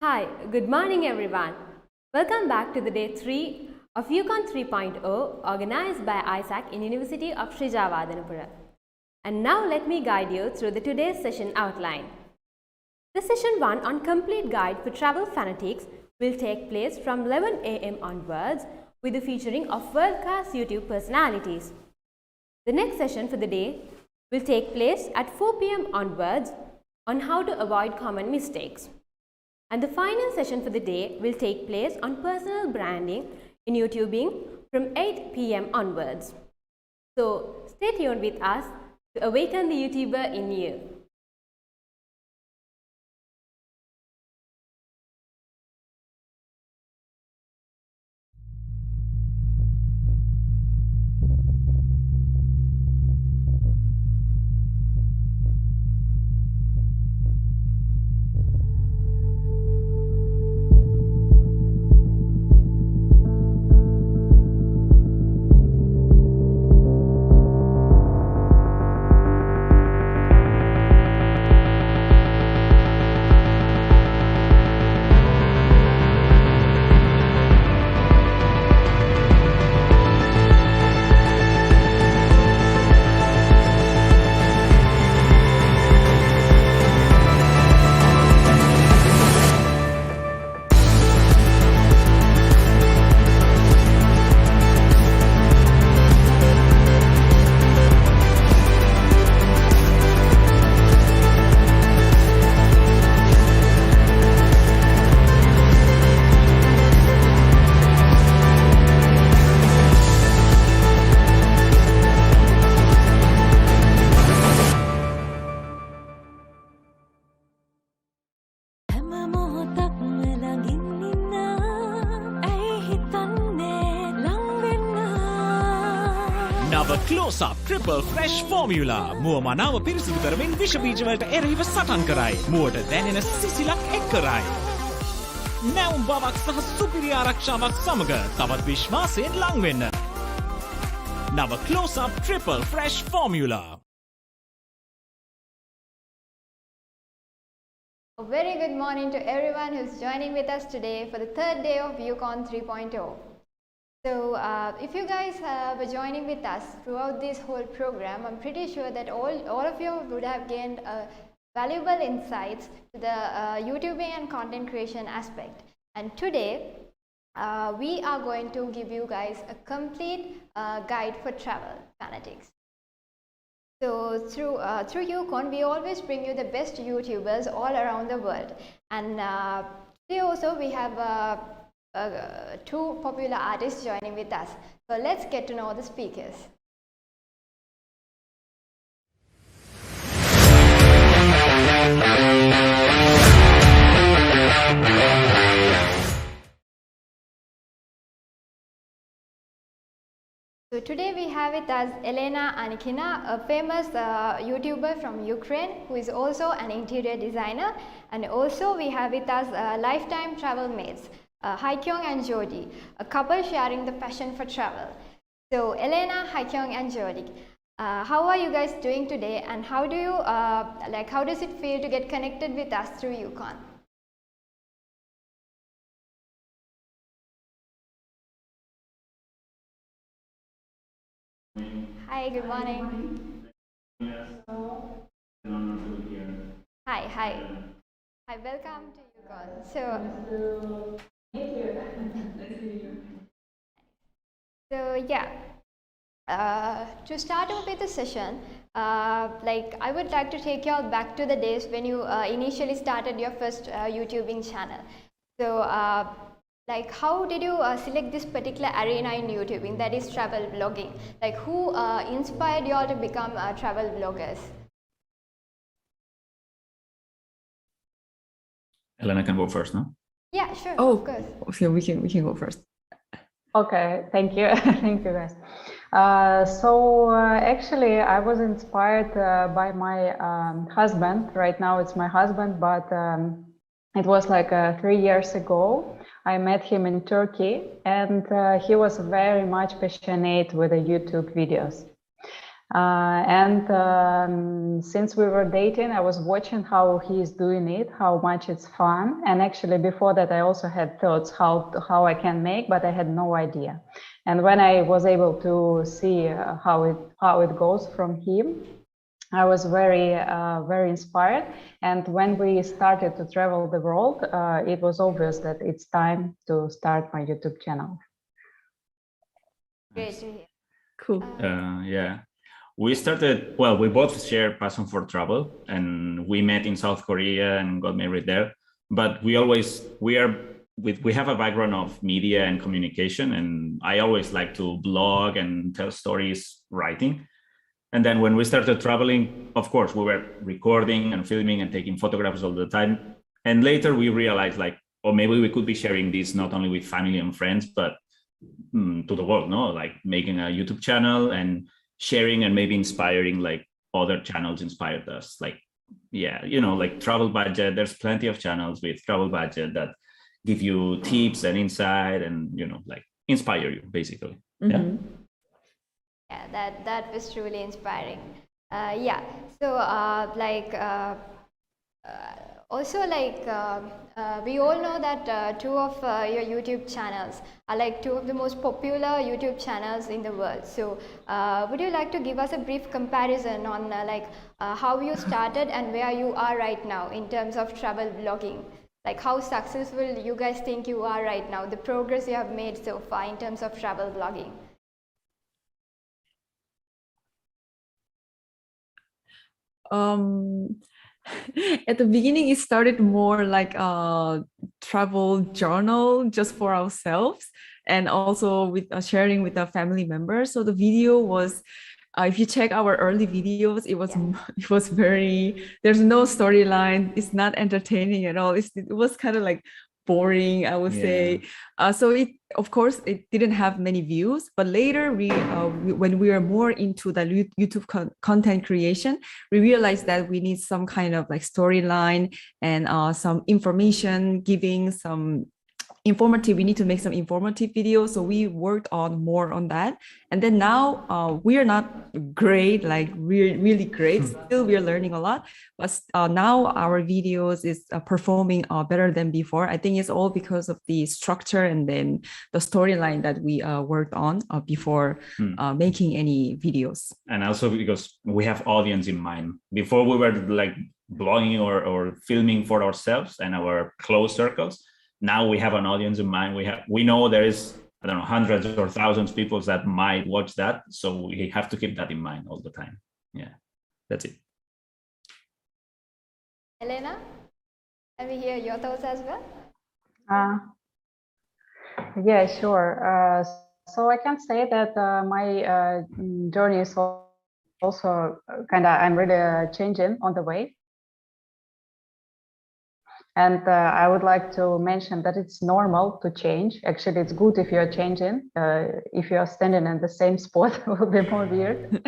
Hi, good morning everyone. Welcome back to the day 3 of YouCon 3.0 organized by AIESEC in University of Srijawadanapura. And now let me guide you through the today's session outline. The session 1 on complete guide for travel fanatics will take place from 11 am onwards with the featuring of world-class YouTube personalities. The next session for the day will take place at 4 pm onwards on how to avoid common mistakes. And the final session for the day will take place on personal branding in YouTubing from 8 pm onwards. So stay tuned with us to awaken the YouTuber in you. නව close up triple fresh formula මුව මනාව පිරිසිදු කරමින් විෂ බීජ වලට එරෙහිව සටන් කරයි මුවට දැනෙන සිසිලක් එක් කරයි නැවුම් බවක් සහ සුපිරි ආරක්ෂාවක් සමග තවත් විශ්වාසයෙන් ලං වෙන්න නව close up triple fresh formula. A very good morning to everyone who's joining with us today for the third day of YouCon 3.0. So if you guys were joining with us throughout this whole program, I'm pretty sure that all of you would have gained valuable insights to the YouTubing and content creation aspect. And today we are going to give you guys a complete guide for travel fanatics. So through YouCon, we always bring you the best YouTubers all around the world. And today also we have two popular artists joining with us. So let's get to know the speakers. So today we have with us Elena Anikina, a famous YouTuber from Ukraine who is also an interior designer, and also we have with us lifetime travel mates, Hyekyong and Jordi, a couple sharing the passion for travel. So Elena, Hyekyong and Jordi, how are you guys doing today, and how do you how does it feel to get connected with us through YouCon? Hi, good morning. Hi, hi. Hi, welcome to YouCon. So yeah, To start off with the session, like I would like to take you all back to the days when you initially started your first YouTubing channel. So, like how did you select this particular arena in YouTubing, that is travel vlogging? Like who inspired you all to become travel vloggers? Elena can go first, no? Yeah, sure, Oh, of course. okay, we can go first. Okay, thank you. Thank you, guys. Actually, I was inspired by my husband. Right now, it's my husband, but it was like 3 years ago. I met him in Turkey, and he was very much passionate with the YouTube videos. Since we were dating, I was watching how he is doing it, how much it's fun. And actually before that, I also had thoughts how I can make, but I had no idea. And when I was able to see how it goes from him, I was very inspired. And when we started to travel the world, it was obvious that it's time to start my YouTube channel. Great to hear. Cool. Yeah. We started, well, we both share passion for travel, and we met in South Korea and got married there. But we have a background of media and communication, and I always like to blog and tell stories writing. And then when we started traveling, of course, we were recording and filming and taking photographs all the time. And later we realized like, oh, maybe we could be sharing this not only with family and friends, but to the world, no? Like making a YouTube channel and sharing and maybe inspiring, like other channels inspired us. Like, yeah, you know, like Travel Budget, there's plenty of channels with Travel Budget that give you tips and insight and, you know, like inspire you basically. Mm-hmm. Yeah, that was truly inspiring. Yeah, so also like we all know that two of your YouTube channels are like two of the most popular YouTube channels in the world. So would you like to give us a brief comparison on how you started and where you are right now in terms of travel vlogging? Like how successful you guys think you are right now, the progress you have made so far in terms of travel vlogging? At the beginning, it started more like a travel journal just for ourselves, and also with sharing with our family members. So the video was, if you check our early videos, it was very, there's no storyline. It's not entertaining at all. It was kind of like boring, I would say. So it, of course, it didn't have many views, but later when we are more into the YouTube content creation, we realized that we need some kind of like storyline and some information, giving some informative, we need to make some informative videos. So we worked on more on that. And then now we are not great, like really great. Still, we are learning a lot. But now our videos is performing better than before. I think it's all because of the structure and then the storyline that we worked on before making any videos. And also because we have audience in mind. Before we were like blogging or filming for ourselves and our close circles. Now we have an audience in mind. We know there is, I don't know, hundreds or thousands of people that might watch that. So we have to keep that in mind all the time. Yeah, that's it. Elena, let me hear your thoughts as well. Yeah, sure. So I can say that my journey is also kind of, I'm really changing on the way. And I would like to mention that it's normal to change. Actually, it's good if you're changing. If you're standing in the same spot, it will be more weird.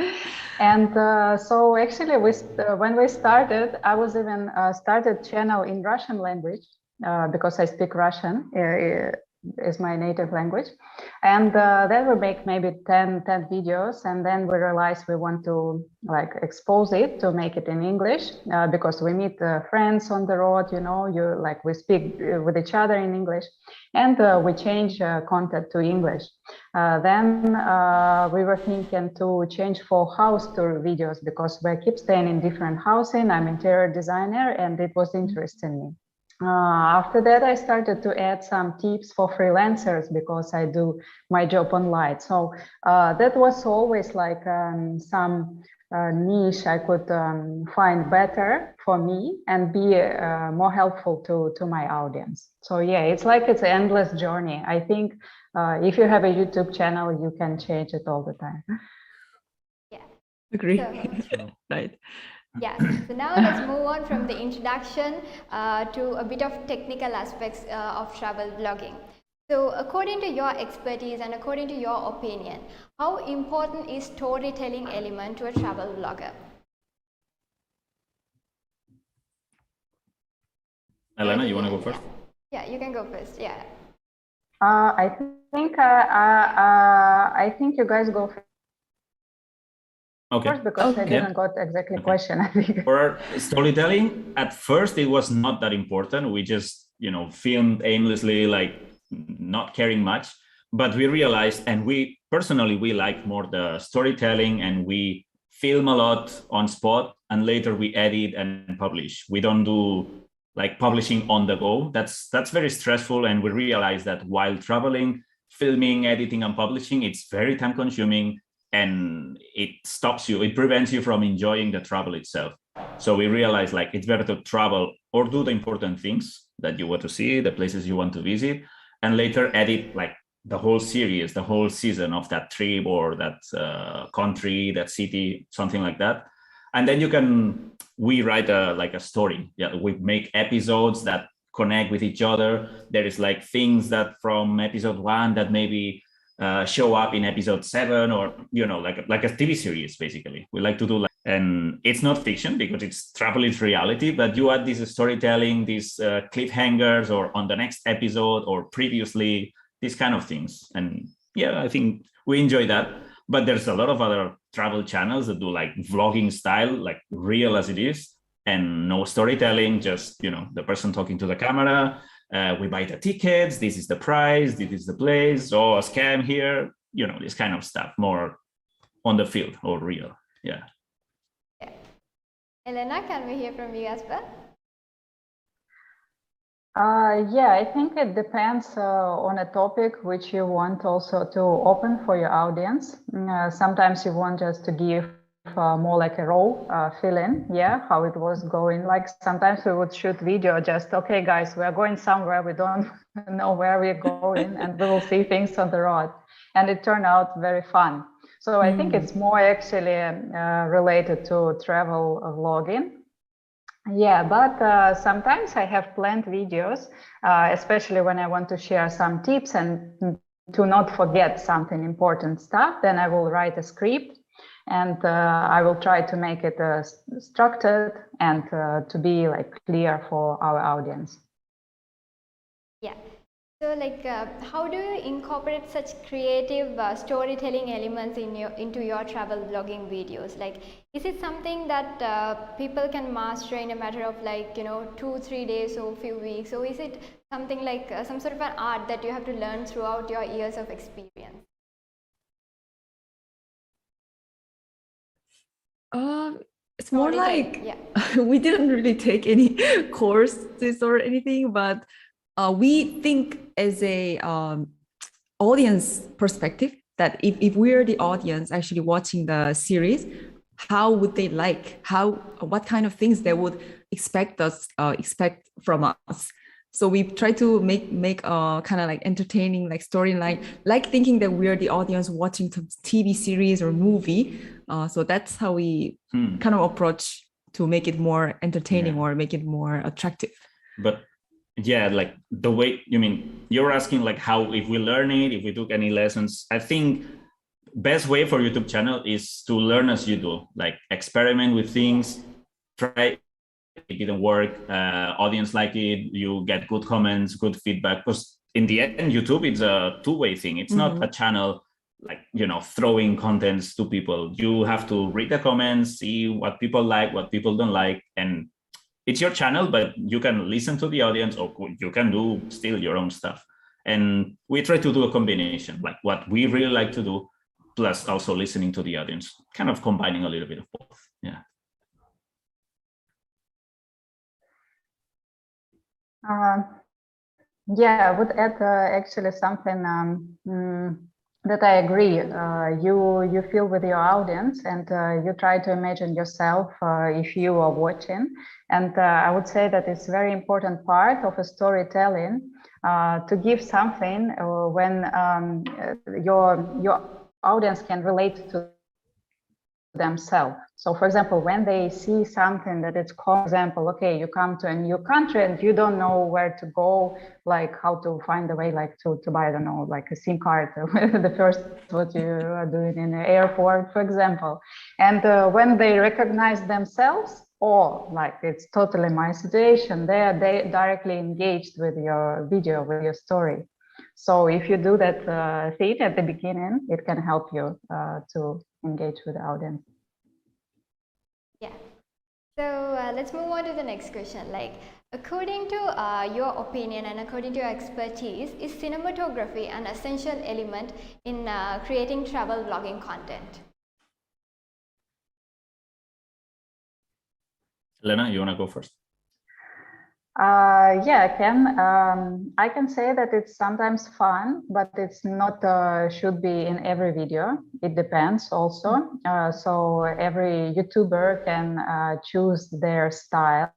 And so actually, when we started, I was even started channel in Russian language because I speak Russian. Is my native language. And then we make maybe 10 videos, and then we realize we want to like expose it to make it in English because we meet friends on the road, you know, we speak with each other in English, and we change content to English. Then we were thinking to change for house tour videos because we keep staying in different housing. I'm interior designer, and it was interesting me. After that, I started to add some tips for freelancers because I do my job online. So that was always like some niche I could find better for me and be more helpful to my audience. So yeah, it's like it's an endless journey. I think if you have a YouTube channel, you can change it all the time. Yeah. Agree. So, Right. yeah, so now let's move on from the introduction to a bit of technical aspects of travel blogging. So according to your expertise and according to your opinion, how important is storytelling element to a travel blogger? Elena, you want to go first? Yeah, you can go first. Yeah. I think you guys go Okay. first because I didn't got exactly the question. I think for storytelling, at first it was not that important. We just, filmed aimlessly, like not caring much. But we realized, and we personally, we like more the storytelling, and we film a lot on spot, and later we edit and publish. We don't do like publishing on the go. That's very stressful, and we realized that while traveling, filming, editing, and publishing, it's very time consuming, and it stops you, it prevents you from enjoying the travel itself. So we realized like it's better to travel or do the important things that you want to see, the places you want to visit, and later edit like the whole series, the whole season of that trip or that country, that city, something like that. And then we write a story. Yeah, we make episodes that connect with each other. There is like things that from episode 1 that maybe show up in episode 7, or like a TV series. Basically, we like to do like, and it's not fiction because it's travel, it's reality. But you add this storytelling, these cliffhangers, or on the next episode, or previously, these kind of things. And yeah, I think we enjoy that. But there's a lot of other travel channels that do like vlogging style, like real as it is, and no storytelling, just the person talking to the camera. We buy the tickets, this is the price, this is the place, oh, a scam here, this kind of stuff, more on the field or real. Yeah. Elena, can we hear from you as well? Yeah, I think it depends on a topic which you want also to open for your audience. Sometimes you want just to give more like a raw feeling, how it was going. Like sometimes we would shoot video just, okay guys, we're going somewhere, we don't know where we're going, and we will see things on the road, and it turned out very fun. So I think it's more actually related to travel vlogging. Yeah, but sometimes I have planned videos, especially when I want to share some tips and to not forget something important stuff. Then I will write a script, and I will try to make it structured and to be like clear for our audience. Yeah. So like, how do you incorporate such creative storytelling elements into your travel blogging videos? Like, is it something that people can master in a matter of like 2-3 days or a few weeks, or is it something like some sort of an art that you have to learn throughout your years of experience? It's more like we didn't really take any courses or anything, but we think as a audience perspective that if we're the audience actually watching the series, how would they like, what kind of things they would expect from us. So we try to make kind of like entertaining, like storyline, like thinking that we're the audience watching TV series or movie. So that's how we kind of approach to make it more entertaining or make it more attractive. But yeah, like the way you're asking like how, if we learn it, if we took any lessons. I think best way for YouTube channel is to learn as you do, like experiment with things, try. It didn't work, audience like it, you get good comments, good feedback, because in the end YouTube it's a two-way thing. It's not a channel like throwing contents to people. You have to read the comments, see what people like, what people don't like, and it's your channel, but you can listen to the audience, or you can do still your own stuff. And we try to do a combination, like what we really like to do, plus also listening to the audience, kind of combining a little bit of both. Yeah. Yeah, I would add actually something that I agree. You feel with your audience, and you try to imagine yourself if you are watching. And I would say that it's very important part of a storytelling to give something when your audience can relate to themselves. So for example, when they see something that it's called, for example, okay, you come to a new country and you don't know where to go, like how to find a way, like to buy, I don't know, like a SIM card, the first what you are doing in the airport, for example. And when they recognize themselves, or like it's totally my situation, they directly engaged with your video, with your story. So if you do that thing at the beginning, it can help you to engage with the audience. Yeah. So let's move on to the next question. Like, according to your opinion and according to your expertise, is cinematography an essential element in creating travel vlogging content? Elena, you want to go first? Yeah, I can say that it's sometimes fun, but it's not should be in every video. It depends also. So every YouTuber can choose their style.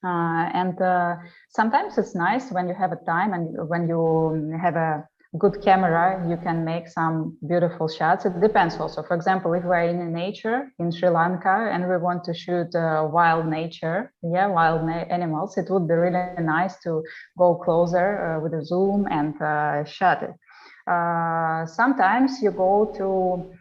And sometimes it's nice when you have a time and when you have a good camera, you can make some beautiful shots. It depends also. For example, if we're in nature in Sri Lanka and we want to shoot wild nature, wild animals, it would be really nice to go closer with a zoom and shot it. Sometimes you go to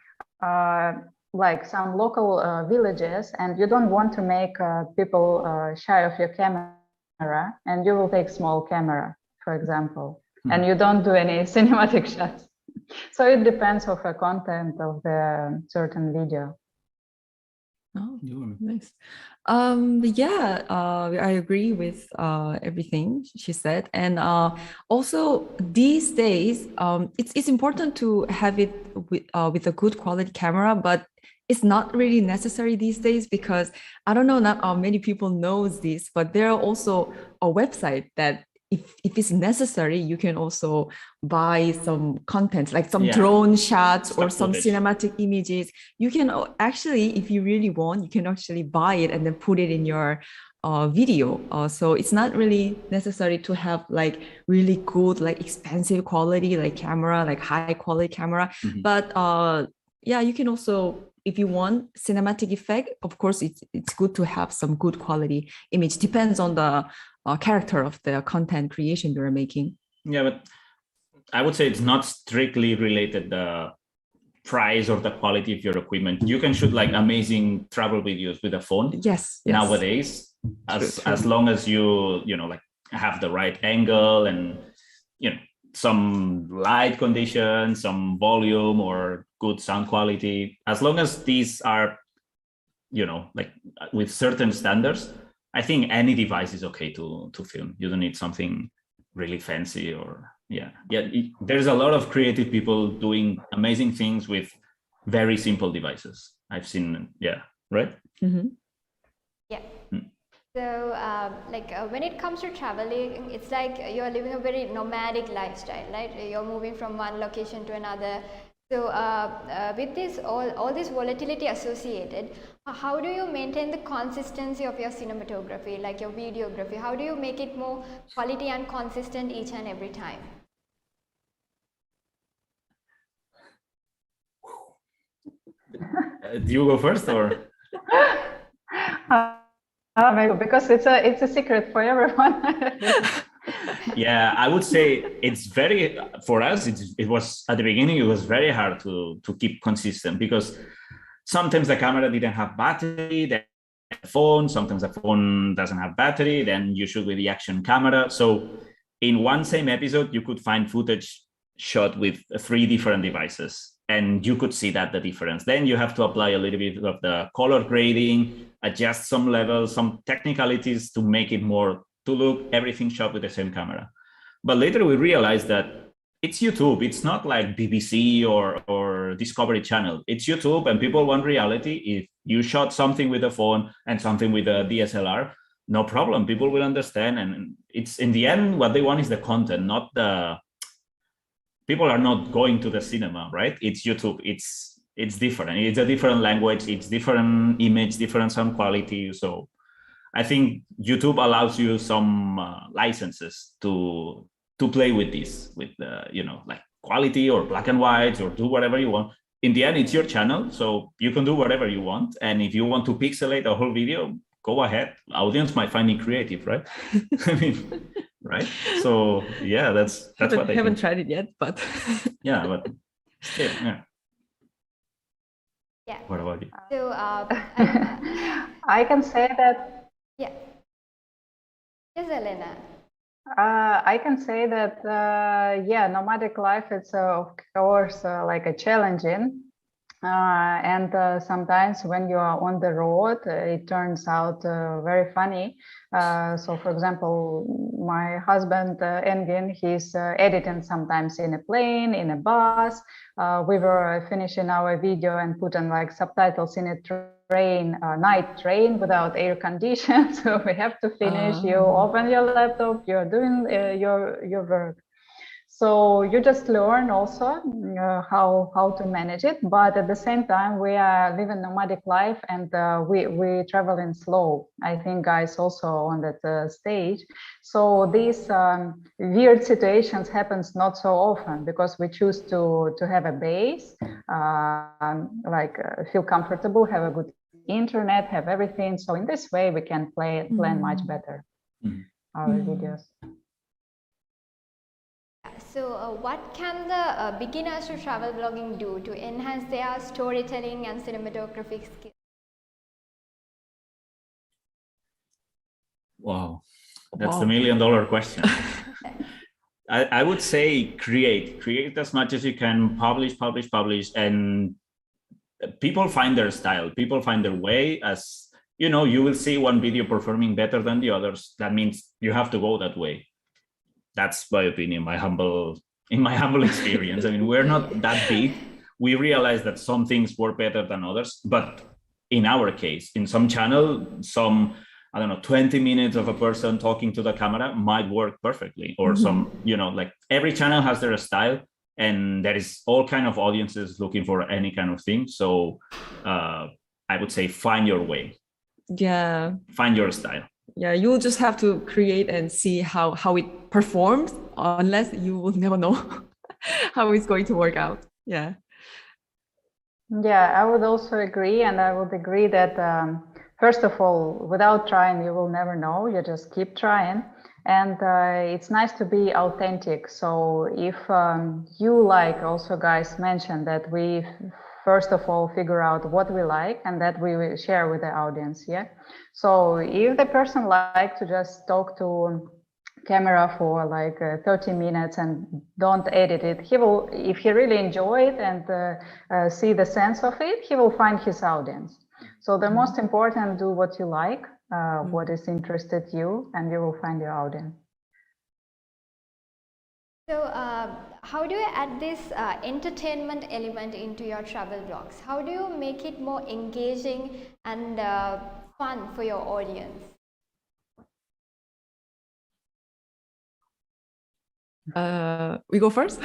like some local villages and you don't want to make people shy of your camera, and you will take small camera, for example, and you don't do any cinematic shots. So it depends of the content of the certain video. Oh, nice. Yeah, I agree with everything she said. And also these days, it's important to have it with a good quality camera, but it's not really necessary these days because I don't know, not many people knows this, but there are also a website that if it's necessary, you can also buy some content, like some drone shots or some cinematic images. You can actually, if you really want, you can actually buy it and then put it in your video. So it's not really necessary to have like really good, like expensive quality, like camera, like high quality camera. But yeah, you can also, if you want cinematic effect, of course, it's good to have some good quality image. Depends on the character of the content creation you're making. Yeah, but I would say it's not strictly related the price or the quality of your equipment. You can shoot like amazing travel videos with a phone. Yes. Nowadays, as long as you know like have the right angle and some light conditions, some volume or good sound quality, as long as these are like with certain standards, I think any device is okay to film. You don't need something really fancy or there's a lot of creative people doing amazing things with very simple devices. I've seen, right? Yeah. So when it comes to traveling, it's like you're living a very nomadic lifestyle, right? You're moving from one location to another. So with this all this volatility associated, how do you maintain the consistency of your cinematography, like your videography? How do you make it more quality and consistent each and every time? Do you go first or? Because it's a secret for everyone. Yeah, I would say it's very, for us, it was at the beginning, it was very hard to keep consistent because sometimes the camera didn't have battery, then the phone, sometimes the phone doesn't have battery, then you shoot with the action camera. So in one same episode, you could find footage shot with 3 different devices and you could see that the difference. Then you have to apply a little bit of the color grading, adjust some levels, some technicalities to make it more to look everything shot with the same camera. But later we realized that it's YouTube. It's not like BBC or Discovery Channel. It's YouTube and people want reality. If you shot something with a phone and something with a DSLR, no problem. People will understand. And it's in the end, what they want is the content, not the, people are not going to the cinema, right? It's YouTube. It's different. It's a different language. It's different image, different sound quality. So I think YouTube allows you some licenses to play with this, with like quality or black and white, or do whatever you want. In the end, it's your channel, so you can do whatever you want. And if you want to pixelate a whole video, go ahead. Audience might find it creative, right? I mean, right? So yeah, that's what I haven't think. tried it yet, but Yeah, but still, yeah. Yeah. What about you? So I can say that. yeah. Yes, Elena. I can say that, yeah, nomadic life, it's of course like a challenging. And sometimes when you are on the road, it turns out very funny. So, for example, my husband, Engin, he's editing sometimes in a plane, in a bus. We were finishing our video and putting like subtitles in a train, night train without air condition. So we have to finish. You open your laptop, you're doing your work. So you just learn also how to manage it, but at the same time we are living nomadic life, and we travel in slow. I think guys also on that stage. So these weird situations happens not so often because we choose to have a base, feel comfortable, have a good internet, have everything. So in this way we can plan much better our videos. So what can the beginners to travel blogging do to enhance their storytelling and cinematographic skills? Wow, that's the $1 million question. I would say create as much as you can, publish, and people find their style, people find their way. As you know, you will see one video performing better than the others. That means you have to go that way. That's my opinion, in my humble experience. I mean, we're not that big. We realize that some things work better than others, but in our case, in some channel, some, I don't know, 20 minutes of a person talking to the camera might work perfectly, or some, like every channel has their style, and there is all kind of audiences looking for any kind of thing. So I would say find your way. Yeah. Find your style. Yeah, you'll just have to create and see how it performs, unless you will never know how it's going to work out. Yeah. Yeah, I would also agree. And I would agree that, first of all, without trying, you will never know. You just keep trying. And it's nice to be authentic. So if you like, also guys mentioned that we first of all figure out what we like and that we will share with the audience. Yeah. So if the person likes to just talk to camera for like 30 minutes and don't edit it, he will, if he really enjoy it and see the sense of it, he will find his audience. So the most important, do what you like, what is interested you, and you will find your audience. So how do you add this entertainment element into your travel blogs? How do you make it more engaging and fun for your audience? We go first?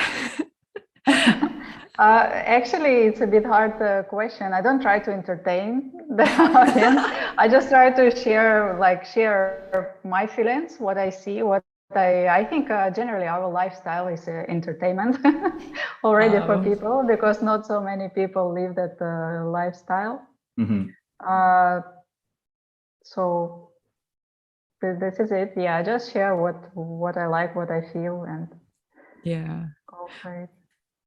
Actually, it's a bit hard question. I don't try to entertain the audience. I just try to share my feelings, what I see, what I think generally our lifestyle is entertainment already for people, because not so many people live that lifestyle. So this is it. Yeah, just share what I like, what I feel, and go for it.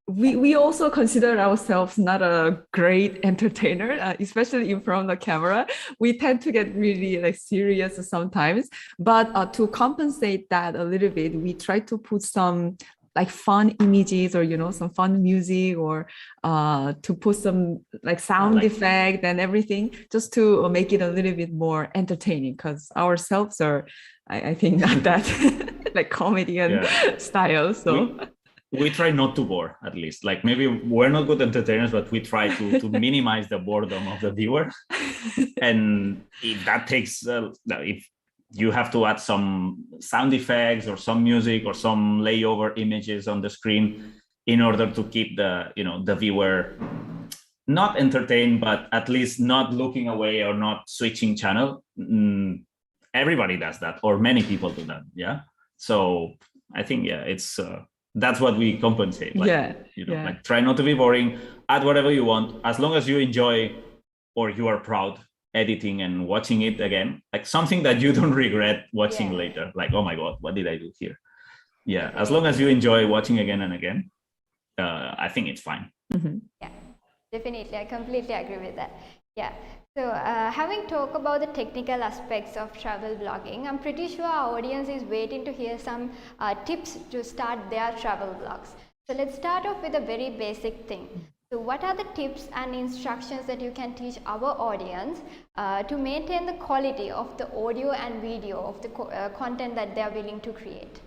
We also consider ourselves not a great entertainer, especially in front of the camera. We tend to get really like serious sometimes, but to compensate that a little bit, we try to put some like fun images, or some fun music, or to put some like sound effect and everything, just to make it a little bit more entertaining, because ourselves are, I think, not that like comedian style. So we try not to bore, at least. Like, maybe we're not good entertainers, but we try to minimize the boredom of the viewer. And if that takes, if you have to add some sound effects or some music or some layover images on the screen in order to keep the viewer not entertained, but at least not looking away or not switching channel. Everybody does that, or many people do that. Yeah. So I think, it's that's what we compensate. Like try not to be boring, add whatever you want, as long as you enjoy or you are proud editing and watching it again, like something that you don't regret watching later. Like, oh my God, what did I do here? Yeah. As long as you enjoy watching again and again, I think it's fine. Yeah, definitely. I completely agree with that. Yeah. So having talked about the technical aspects of travel blogging, I'm pretty sure our audience is waiting to hear some tips to start their travel blogs. So let's start off with a very basic thing. So what are the tips and instructions that you can teach our audience to maintain the quality of the audio and video of the content that they are willing to create?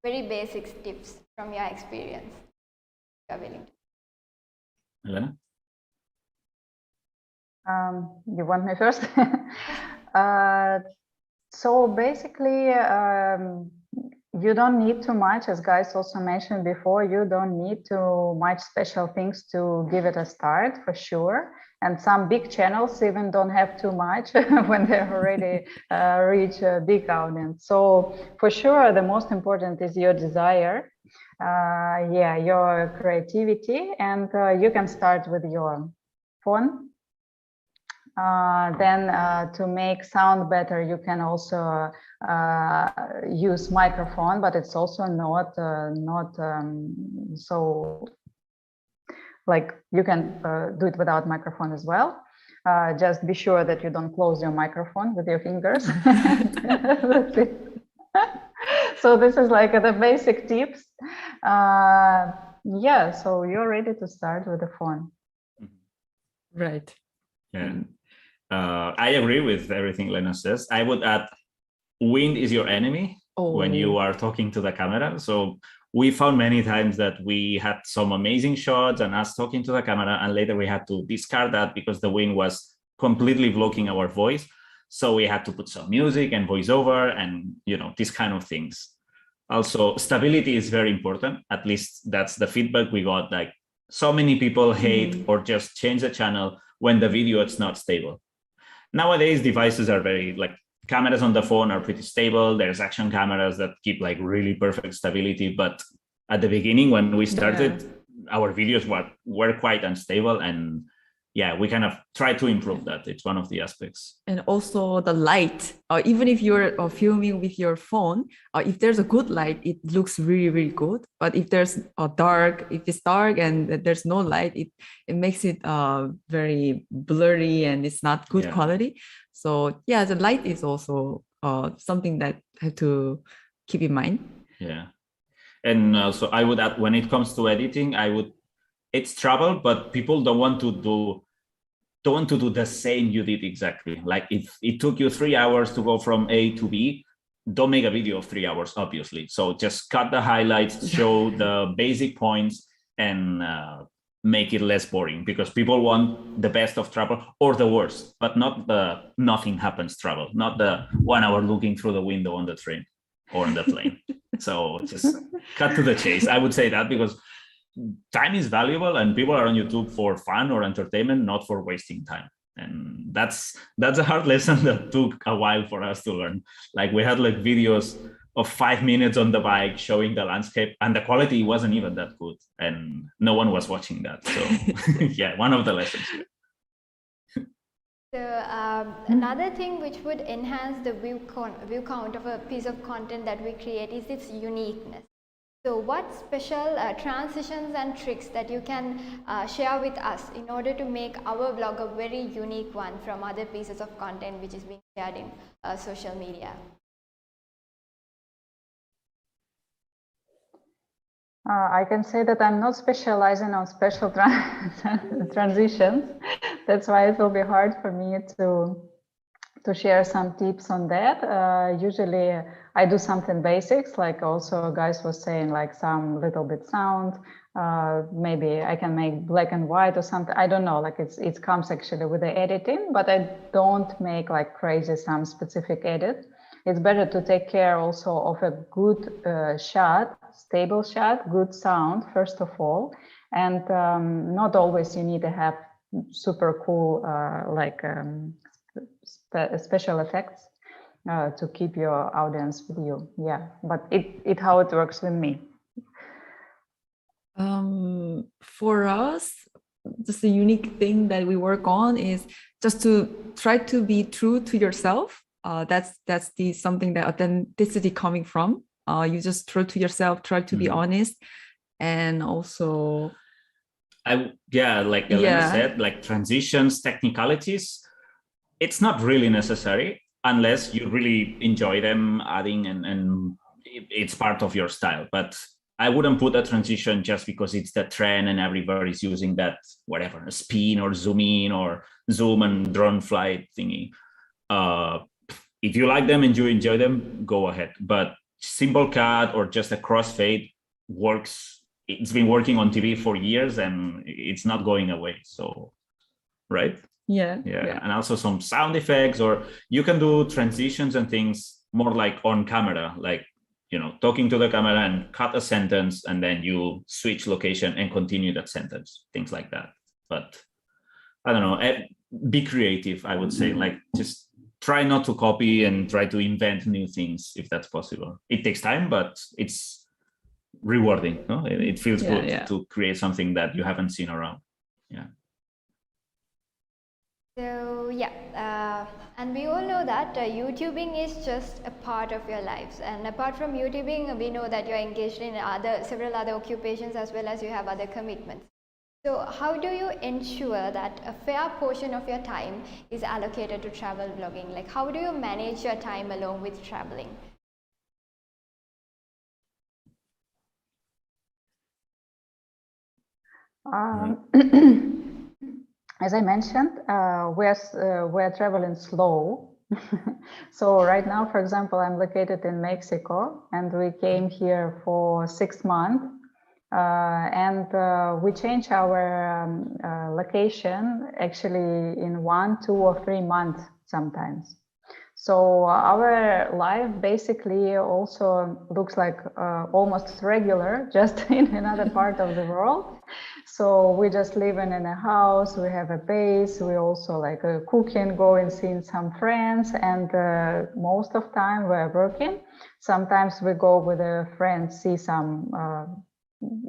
Very basic tips from your experience. You are willing to. Elena? You want me first? So basically, you don't need too much, as guys also mentioned before, you don't need too much special things to give it a start, for sure. And some big channels even don't have too much when they already reach a big audience. So for sure, the most important is your desire, your creativity, and you can start with your phone. Then to make sound better, you can also use microphone, but it's also not so, like, you can do it without microphone as well. Just be sure that you don't close your microphone with your fingers. That's it. So this is like the basic tips. So you're ready to start with the phone. Right. Yeah. I agree with everything Lena says. I would add, wind is your enemy when you are talking to the camera. So we found many times that we had some amazing shots and us talking to the camera, and later we had to discard that because the wind was completely blocking our voice. So we had to put some music and voiceover and, these kind of things. Also, stability is very important. At least that's the feedback we got. Like, so many people hate or just change the channel when the video is not stable. Nowadays, devices are very, like, cameras on the phone are pretty stable. There's action cameras that keep like really perfect stability. But at the beginning, when we started, our videos were quite unstable. And we kind of try to improve that. It's one of the aspects. And also the light, even if you're filming with your phone, if there's a good light, it looks really, really good. But if there's if it's dark and there's no light, it makes it very blurry and it's not good quality. So the light is also something that I have to keep in mind. Yeah. And also I would add, when it comes to editing, it's travel, but people don't want to do the same you did exactly. Like, if it took you 3 hours to go from A to B, don't make a video of 3 hours, obviously. So just cut the highlights, show the basic points, and make it less boring, because people want the best of travel or the worst, but not the nothing happens travel, not the 1 hour looking through the window on the train or on the plane. So just cut to the chase. I would say that, because time is valuable and people are on YouTube for fun or entertainment, not for wasting time. And that's a hard lesson that took a while for us to learn. Like, we had like videos of 5 minutes on the bike showing the landscape, and the quality wasn't even that good, and no one was watching that. So one of the lessons here. So another thing which would enhance the view count of a piece of content that we create is its uniqueness. So what special transitions and tricks that you can share with us in order to make our vlog a very unique one from other pieces of content which is being shared in social media? I can say that I'm not specializing on special transitions. That's why it will be hard for me to share some tips on that. Usually I do something basics, like also guys was saying, like some little bit sound, Maybe I can make black and white or something. I don't know, like it comes actually with the editing, but I don't make like crazy some specific edit. It's better to take care also of a good shot, stable shot, good sound, first of all. And not always you need to have super cool special effects to keep your audience with you. Yeah, but it how it works with me. For us, just the unique thing that we work on is just to try to be true to yourself. That's the something that authenticity coming from. You just true to yourself, try to be honest, and also like Elena said, like transitions, technicalities, it's not really necessary unless you really enjoy them adding and it's part of your style. But I wouldn't put a transition just because it's the trend and everybody's using that, whatever, spin or zoom in or zoom and drone flight thingy. If you like them and you enjoy them, go ahead. But simple cut or just a crossfade works. It's been working on TV for years and it's not going away. So, right? Yeah. And also some sound effects, or you can do transitions and things more like on camera, like, you know, talking to the camera and cut a sentence and then you switch location and continue that sentence, things like that. But I don't know, be creative, I would say, like just try not to copy and try to invent new things if that's possible. It takes time, but it's rewarding. No? It feels good to create something that you haven't seen around. Yeah. So and we all know that YouTubing is just a part of your lives, and apart from YouTubing, we know that you're engaged in several other occupations as well as you have other commitments. So how do you ensure that a fair portion of your time is allocated to travel vlogging? Like, how do you manage your time along with traveling? As I mentioned, we're traveling slow. So right now, for example, I'm located in Mexico and we came here for 6 months. And we change our location actually in 1, 2, or 3 months sometimes. So our life basically also looks like almost regular, just in another part of the world. So we just living in a house, we have a base, we also like cooking, going, seeing some friends, and most of time we're working. Sometimes we go with a friend, see some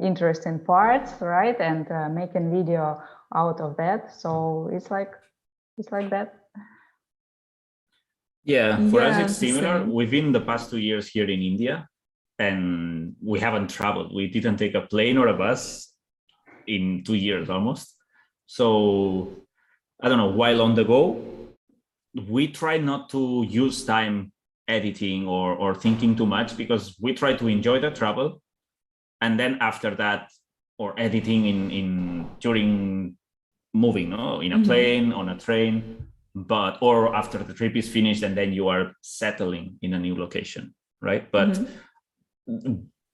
interesting parts, right, and making video out of that. So it's like that. Yeah, for us it's similar. We've been the past 2 years here in India and we haven't traveled. We didn't take a plane or a bus in 2 years almost. So I don't know, while on the go, we try not to use time editing or thinking too much, because we try to enjoy the travel. And then after that, or editing in during moving, no? In a plane, on a train, or after the trip is finished and then you are settling in a new location, right? But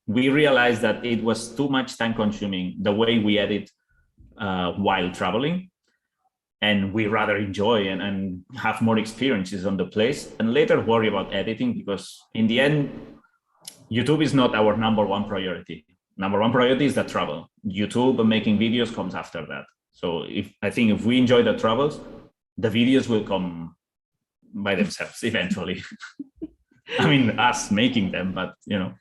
we realized that it was too much time consuming the way we edit while traveling, and we rather enjoy and have more experiences on the place and later worry about editing, because in the end, YouTube is not our number one priority. Number one priority is the travel. YouTube and making videos comes after that. So I think if we enjoy the travels, the videos will come by themselves eventually. I mean, us making them, but you know.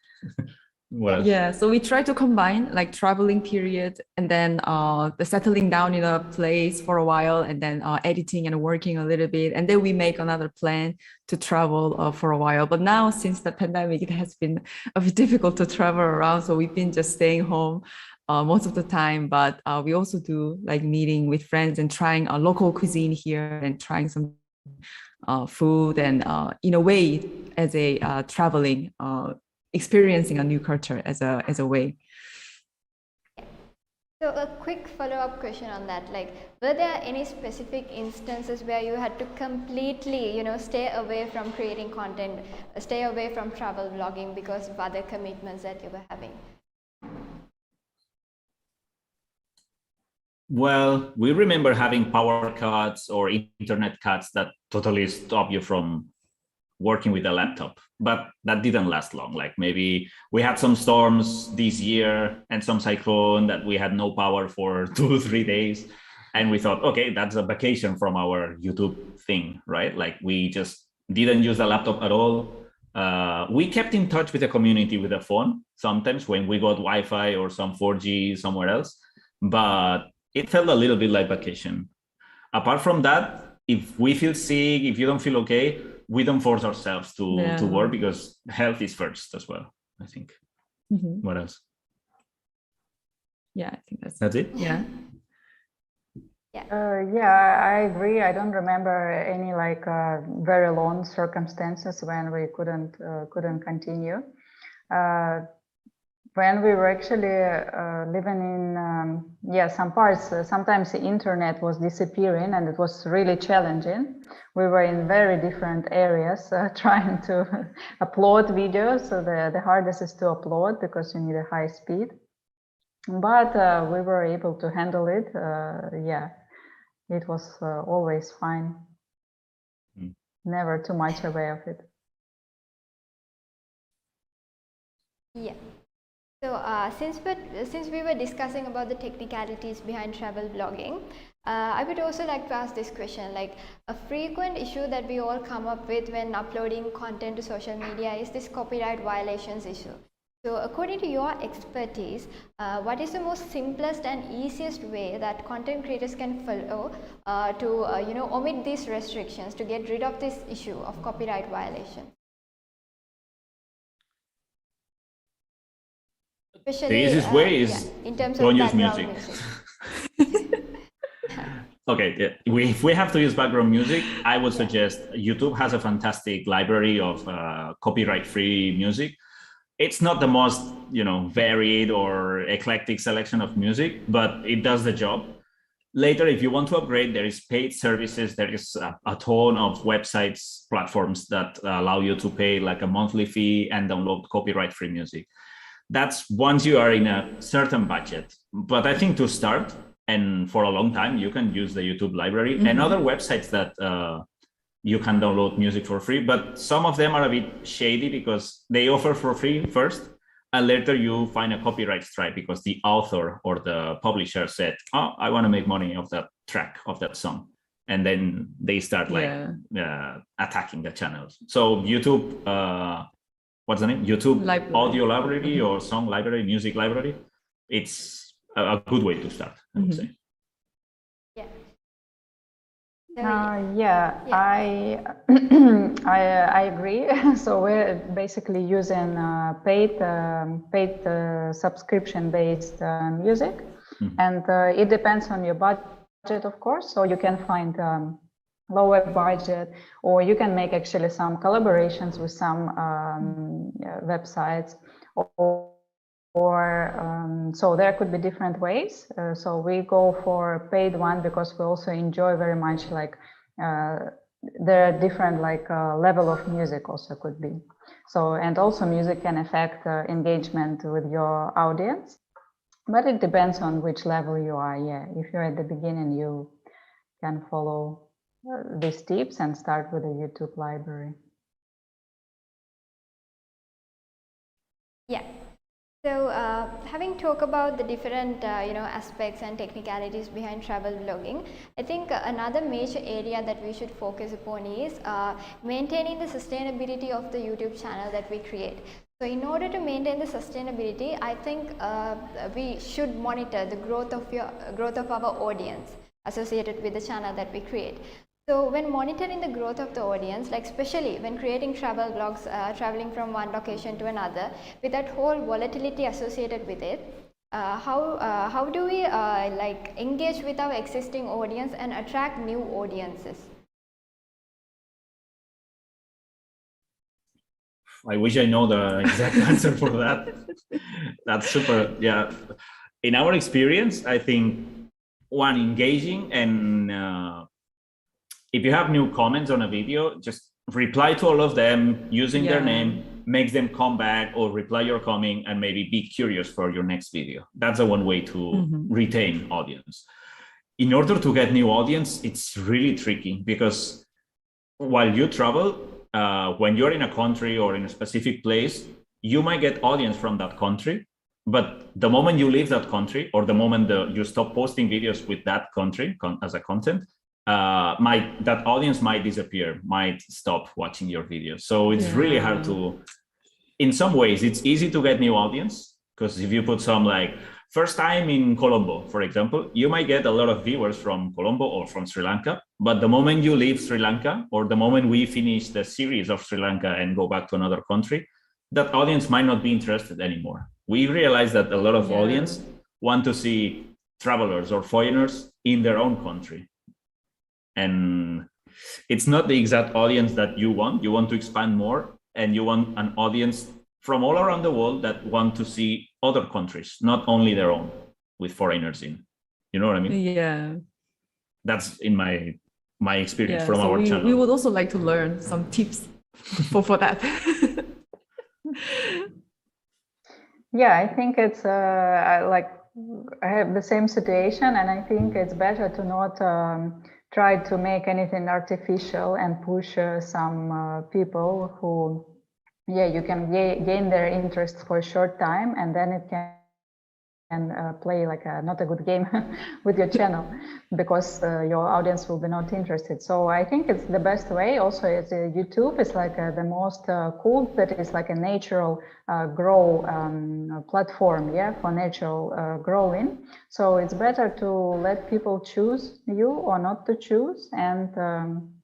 What else? Yeah, so we try to combine like traveling period and then the settling down in a place for a while, and then editing and working a little bit, and then we make another plan to travel for a while. But now, since the pandemic, it has been a bit difficult to travel around, so we've been just staying home most of the time. But we also do like meeting with friends and trying a local cuisine here and trying some food, and in a way as a traveling experiencing a new culture as a way. So a quick follow-up question on that, like, were there any specific instances where you had to completely, you know, stay away from creating content, stay away from travel vlogging because of other commitments that you were having? Well, we remember having power cuts or internet cuts that totally stop you from working with a laptop, but that didn't last long. Like maybe we had some storms this year and some cyclone that we had no power for 2 or 3 days. And we thought, okay, that's a vacation from our YouTube thing, right? Like we just didn't use the laptop at all. We kept in touch with the community with the phone sometimes when we got Wi-Fi or some 4G somewhere else, but it felt a little bit like vacation. Apart from that, if we feel sick, if you don't feel okay, we don't force ourselves to work because health is first as well, I think. What else? Yeah, I think That's it? Yeah. Yeah, I agree. I don't remember any like very long circumstances when we couldn't continue. When we were actually living in some parts, sometimes the internet was disappearing and it was really challenging. We were in very different areas trying to upload videos. So the hardest is to upload because you need a high speed. But we were able to handle it. It was always fine. Never too much aware of it. Yeah. So since we were discussing about the technicalities behind travel blogging, I would also like to ask this question, like a frequent issue that we all come up with when uploading content to social media is this copyright violations issue. So according to your expertise, what is the most simplest and easiest way that content creators can follow to omit these restrictions to get rid of this issue of copyright violation? Especially, the easiest way is in terms don't of use music. Okay, if we have to use background music, I would suggest YouTube has a fantastic library of copyright-free music. It's not the most, varied or eclectic selection of music, but it does the job. Later, if you want to upgrade, there is paid services. There is a ton of websites, platforms that allow you to pay like a monthly fee and download copyright-free music. That's once you are in a certain budget. But I think to start, and for a long time, you can use the YouTube library and other websites that you can download music for free. But some of them are a bit shady because they offer for free first, and later you find a copyright strike because the author or the publisher said, oh, I want to make money of that track, of that song. And then they start attacking the channels. So YouTube, what's the name? YouTube library. Audio library or song library, music library. It's a good way to start, I would say. Yeah. I agree. So we're basically using paid subscription-based music, and it depends on your budget, of course. So you can find lower budget, or you can make actually some collaborations with some websites, so there could be different ways. So we go for paid one because we also enjoy very much like there are different like level of music also could be. So, and also music can affect engagement with your audience, but it depends on which level you are. Yeah, if you're at the beginning, you can follow these tips and start with a YouTube library. Yeah. So having talked about the different aspects and technicalities behind travel blogging, I think another major area that we should focus upon is maintaining the sustainability of the YouTube channel that we create. So in order to maintain the sustainability, I think we should monitor the growth of our audience associated with the channel that we create. So when monitoring the growth of the audience, like especially when creating travel blogs, traveling from one location to another, with that whole volatility associated with it, how do we like engage with our existing audience and attract new audiences? I wish I know the exact answer for that. That's super. Yeah. In our experience, I think one, engaging, and if you have new comments on a video, just reply to all of them using their name, makes them come back or reply your comment and maybe be curious for your next video. That's the one way to retain audience. in order to get new audience, it's really tricky because while you travel, when you're in a country or in a specific place, you might get audience from that country. But the moment you leave that country, or the moment you stop posting videos with that country as a content, that audience might disappear, might stop watching your videos. So it's really hard to, in some ways, it's easy to get new audience, because if you put some like first time in Colombo, for example, you might get a lot of viewers from Colombo or from Sri Lanka. But the moment you leave Sri Lanka, or the moment we finish the series of Sri Lanka and go back to another country, that audience might not be interested anymore. We realize that a lot of audience want to see travelers or foreigners in their own country. And it's not the exact audience that you want. You want to expand more, and you want an audience from all around the world that want to see other countries, not only their own, with foreigners in. You know what I mean? Yeah. That's in my experience from so our channel. We would also like to learn some tips for that. Yeah, I think it's I have the same situation, and I think it's better to not try to make anything artificial and push some people who, you can gain their interest for a short time, and then it can play like not a good game with your channel, because your audience will be not interested. So I think it's the best way. Also, it's YouTube is like the most cool, that is like a natural grow platform, for natural growing. So it's better to let people choose you or not to choose, and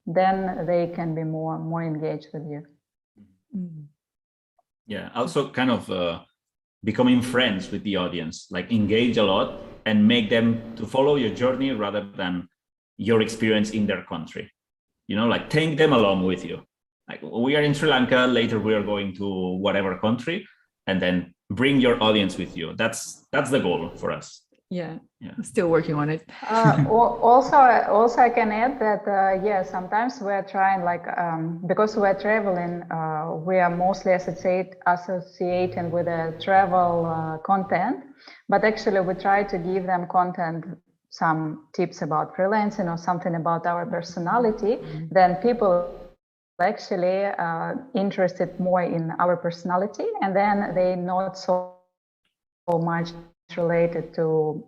then they can be more engaged with you. Yeah, also kind of becoming friends with the audience, like engage a lot and make them to follow your journey rather than your experience in their country. You know, like take them along with you. Like we are in Sri Lanka, later we are going to whatever country, and then bring your audience with you. That's the goal for us. Yeah. Still working on it. Also, I can add that sometimes we're trying, like because we're traveling, we are mostly associating with the travel content, but actually we try to give them content, some tips about freelancing or something about our personality. Then people actually interested more in our personality, and then they not so much related to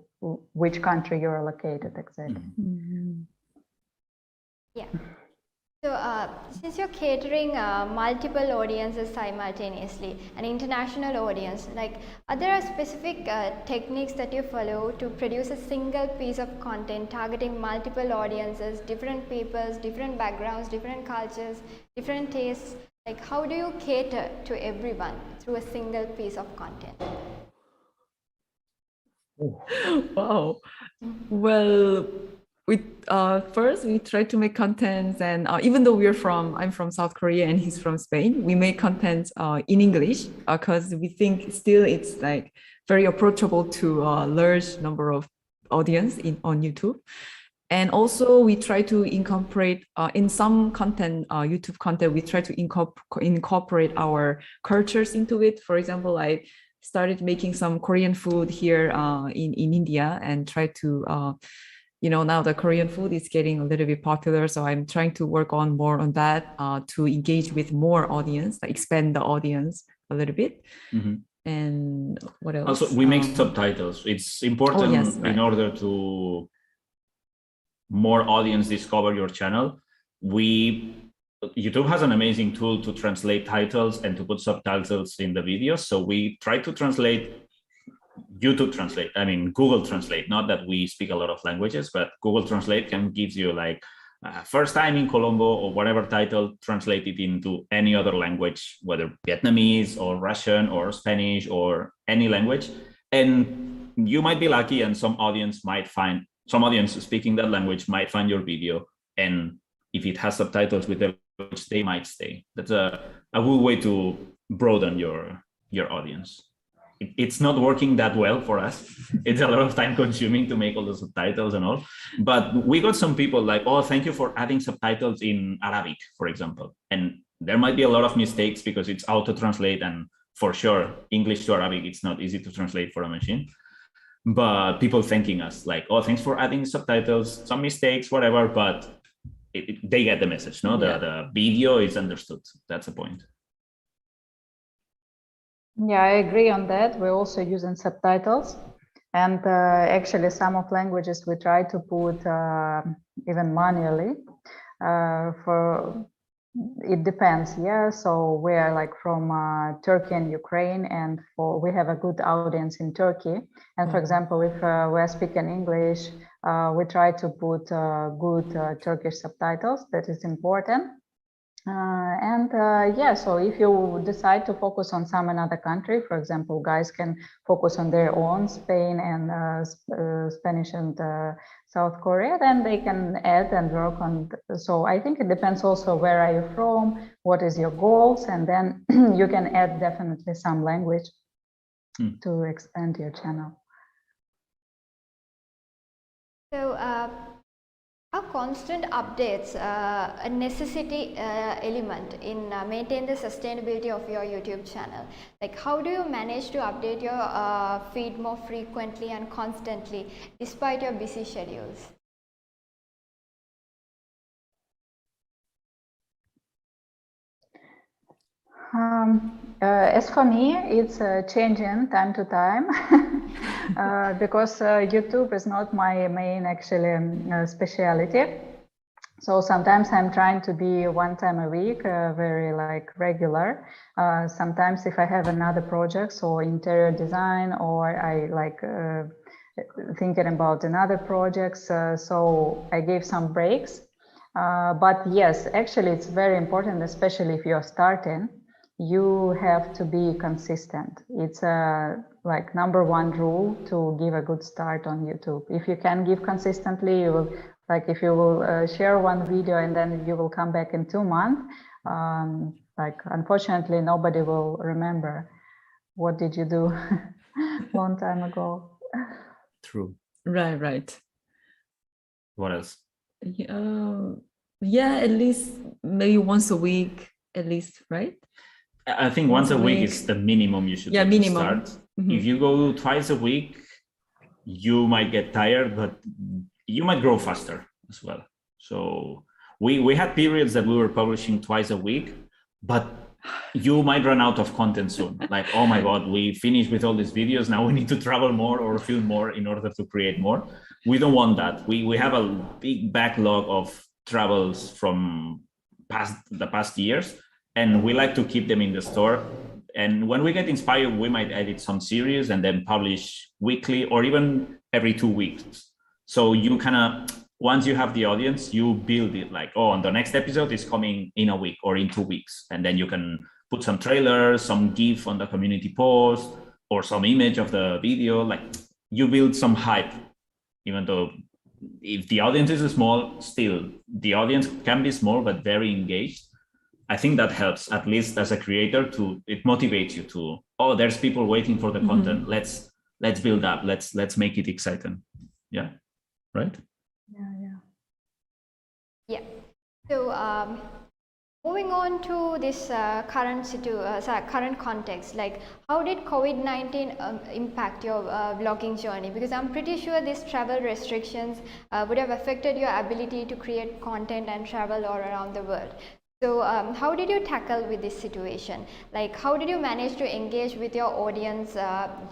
which country you're located exactly. Yeah. So since you're catering multiple audiences simultaneously, an international audience, like are there specific techniques that you follow to produce a single piece of content targeting multiple audiences, different peoples, different backgrounds, different cultures, different tastes? Like how do you cater to everyone through a single piece of content? Wow. Well, first we try to make contents, and even though I'm from South Korea and he's from Spain, we make contents in English because we think still it's like very approachable to a large number of audience on YouTube. And also we try to incorporate in some content, YouTube content, we try to incorporate our cultures into it. For example, I started making some Korean food here in India, and try to, now the Korean food is getting a little bit popular. So I'm trying to work on more on that to engage with more audience, like expand the audience a little bit. And what else? Also, we make subtitles. It's important in order to more audience discover your channel. YouTube has an amazing tool to translate titles and to put subtitles in the videos. So we try to translate, Google Translate, not that we speak a lot of languages, but Google Translate can give you like first time in Colombo or whatever title, translate it into any other language, whether Vietnamese or Russian or Spanish or any language. And you might be lucky, and some audience speaking that language might find your video, and if it has subtitles with their language, they might stay. That's a good way to broaden your audience. It's not working that well for us. It's a lot of time consuming to make all the subtitles and all. But we got some people like, oh, thank you for adding subtitles in Arabic, for example. And there might be a lot of mistakes because it's auto-translate, and for sure, English to Arabic, it's not easy to translate for a machine. but people thanking us like, oh, thanks for adding subtitles, some mistakes, whatever, but they get the message, no? The video is understood. That's the point. Yeah, I agree on that. We're also using subtitles. And actually, some of languages we try to put even manually. It depends, yeah. So we are like from Turkey and Ukraine, and we have a good audience in Turkey. And for example, if we're speaking English, we try to put good Turkish subtitles. That is important. Yeah, so if you decide to focus on some another country, for example, guys can focus on their own, Spain and Spanish and South Korea, then they can add and work on. So I think it depends also where are you from, what is your goals, and then you can add definitely some language to expand your channel. So are constant updates a necessity element in maintain the sustainability of your YouTube channel? Like, how do you manage to update your feed more frequently and constantly despite your busy schedules? As for me, it's changing time to time because YouTube is not my main actually specialty. So sometimes I'm trying to be one time a week, very like regular. Sometimes if I have another project, so interior design, or I like thinking about another projects, so I gave some breaks. But yes, actually it's very important, especially if you're starting. You have to be consistent. It's like #1 rule to give a good start on YouTube. If you can give consistently, you will, like if you will share one video and then you will come back in 2 months, like unfortunately nobody will remember what did you do long time ago. True. Right. What else? Yeah, at least maybe once a week, at least, right? I think once a week is the minimum you should start. If you go twice a week, you might get tired, but you might grow faster as well. So we had periods that we were publishing twice a week, but you might run out of content soon. Like, oh my God, we finished with all these videos. Now we need to travel more or film more in order to create more. We don't want that. We have a big backlog of travels from the past years. And we like to keep them in the store. And when we get inspired, we might edit some series and then publish weekly or even every 2 weeks. So you kind of, once you have the audience, you build it like, oh, and the next episode is coming in a week or in 2 weeks. And then you can put some trailers, some GIF on the community post, or some image of the video. Like, you build some hype, even though if the audience is small, still the audience can be small, but very engaged. I think that helps, at least as a creator, it motivates you to, oh, there's people waiting for the content. Let's build up. Let's make it exciting. Yeah. Right. Yeah. So moving on to this current context, like how did COVID-19 impact your vlogging journey? Because I'm pretty sure these travel restrictions would have affected your ability to create content and travel all around the world. So how did you tackle with this situation? Like, how did you manage to engage with your audience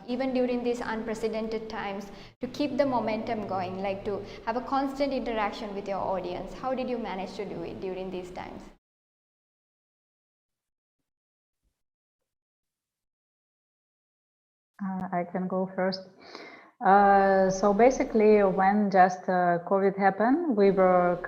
even during these unprecedented times to keep the momentum going, like to have a constant interaction with your audience? How did you manage to do it during these times? I can go first. So basically, when just COVID happened, we were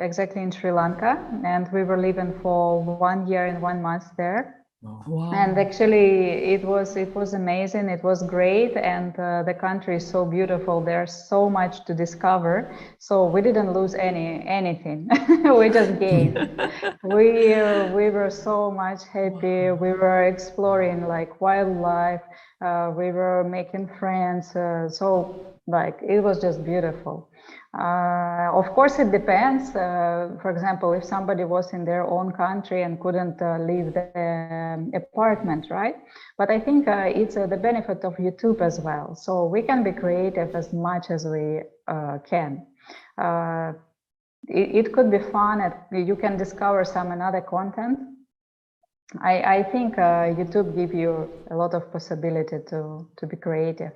exactly in Sri Lanka, and we were living for 1 year and 1 month there. Wow. And actually, it was amazing. It was great, and the country is so beautiful. There's so much to discover. So we didn't lose anything. We just gained. We were so much happy. We were exploring like wildlife. We were making friends. So Like it was just beautiful. Of course, it depends. For example, if somebody was in their own country and couldn't leave the apartment, right? But I think it's the benefit of YouTube as well. So we can be creative as much as we can. It could be fun. You can discover some another content. I think YouTube gives you a lot of possibility to be creative.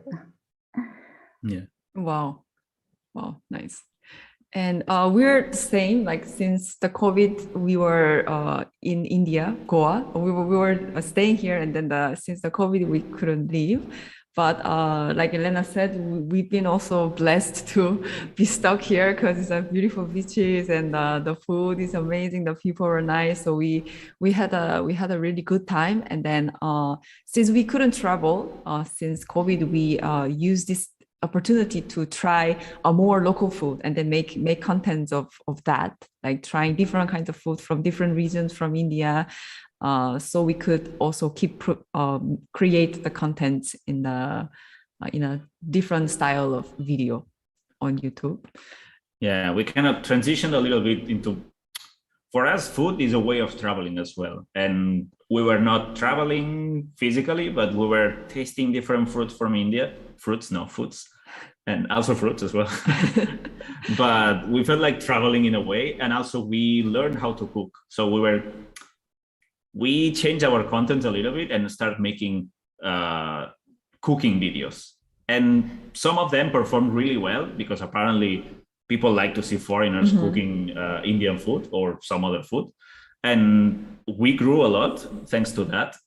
Yeah. Wow. Wow, nice. And we're the same, like since the COVID, we were in India, Goa. We were staying here, and then since the COVID, we couldn't leave. But like Elena said, we've been also blessed to be stuck here because it's a beautiful beaches and the food is amazing. The people are nice, so we had a really good time. And then since we couldn't travel since COVID, we used this opportunity to try a more local food and then make contents of that, like trying different kinds of food from different regions from India. So we could also keep create the content in a different style of video on YouTube. Yeah, we kind of transitioned a little bit into, for us, food is a way of traveling as well. And we were not traveling physically, but we were tasting different fruits from India. Foods, and also fruits as well. But we felt like traveling in a way. And also we learned how to cook. So we changed our content a little bit and started making cooking videos. And some of them performed really well because apparently people like to see foreigners cooking Indian food or some other food. And we grew a lot thanks to that.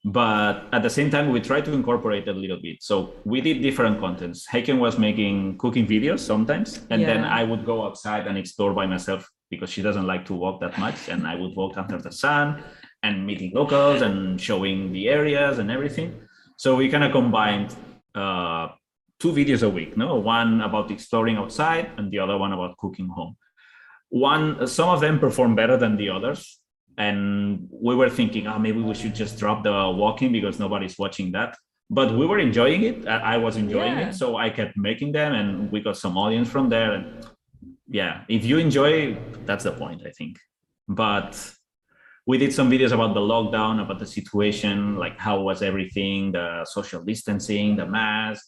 But at the same time, we tried to incorporate a little bit. So we did different contents. Hyekyong was making cooking videos sometimes. And then I would go outside and explore by myself because she doesn't like to walk that much. And I would walk under the sun and meeting locals and showing the areas and everything. So we kind of combined 2 videos a week, no? One about exploring outside and the other one about cooking home. Some of them perform better than the others. And we were thinking, maybe we should just drop the walking because nobody's watching that. But we were enjoying it. I was enjoying it. So I kept making them and we got some audience from there. And yeah, if you enjoy, that's the point, I think. But we did some videos about the lockdown, about the situation, like how was everything, the social distancing, the mask,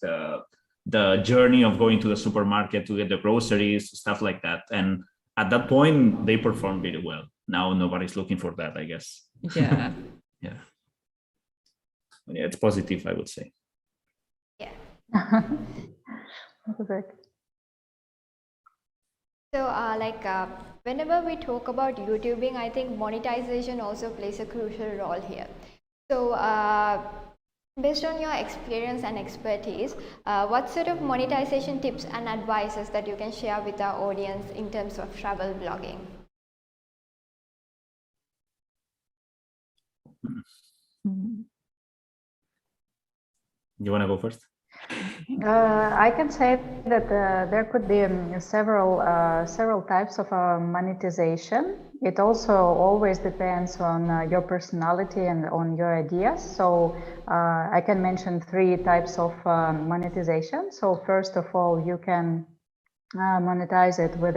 the journey of going to the supermarket to get the groceries, stuff like that. And at that point, they performed really well. Now nobody's looking for that, I guess. Yeah. Yeah, it's positive, I would say. Yeah. Perfect. So whenever we talk about YouTubing, I think monetization also plays a crucial role here. So based on your experience and expertise, what sort of monetization tips and advices that you can share with our audience in terms of travel blogging? You want to go first? I can say that there could be several types of monetization. It also always depends on your personality and on your ideas. So I can mention 3 types of monetization. So first of all, you can monetize it with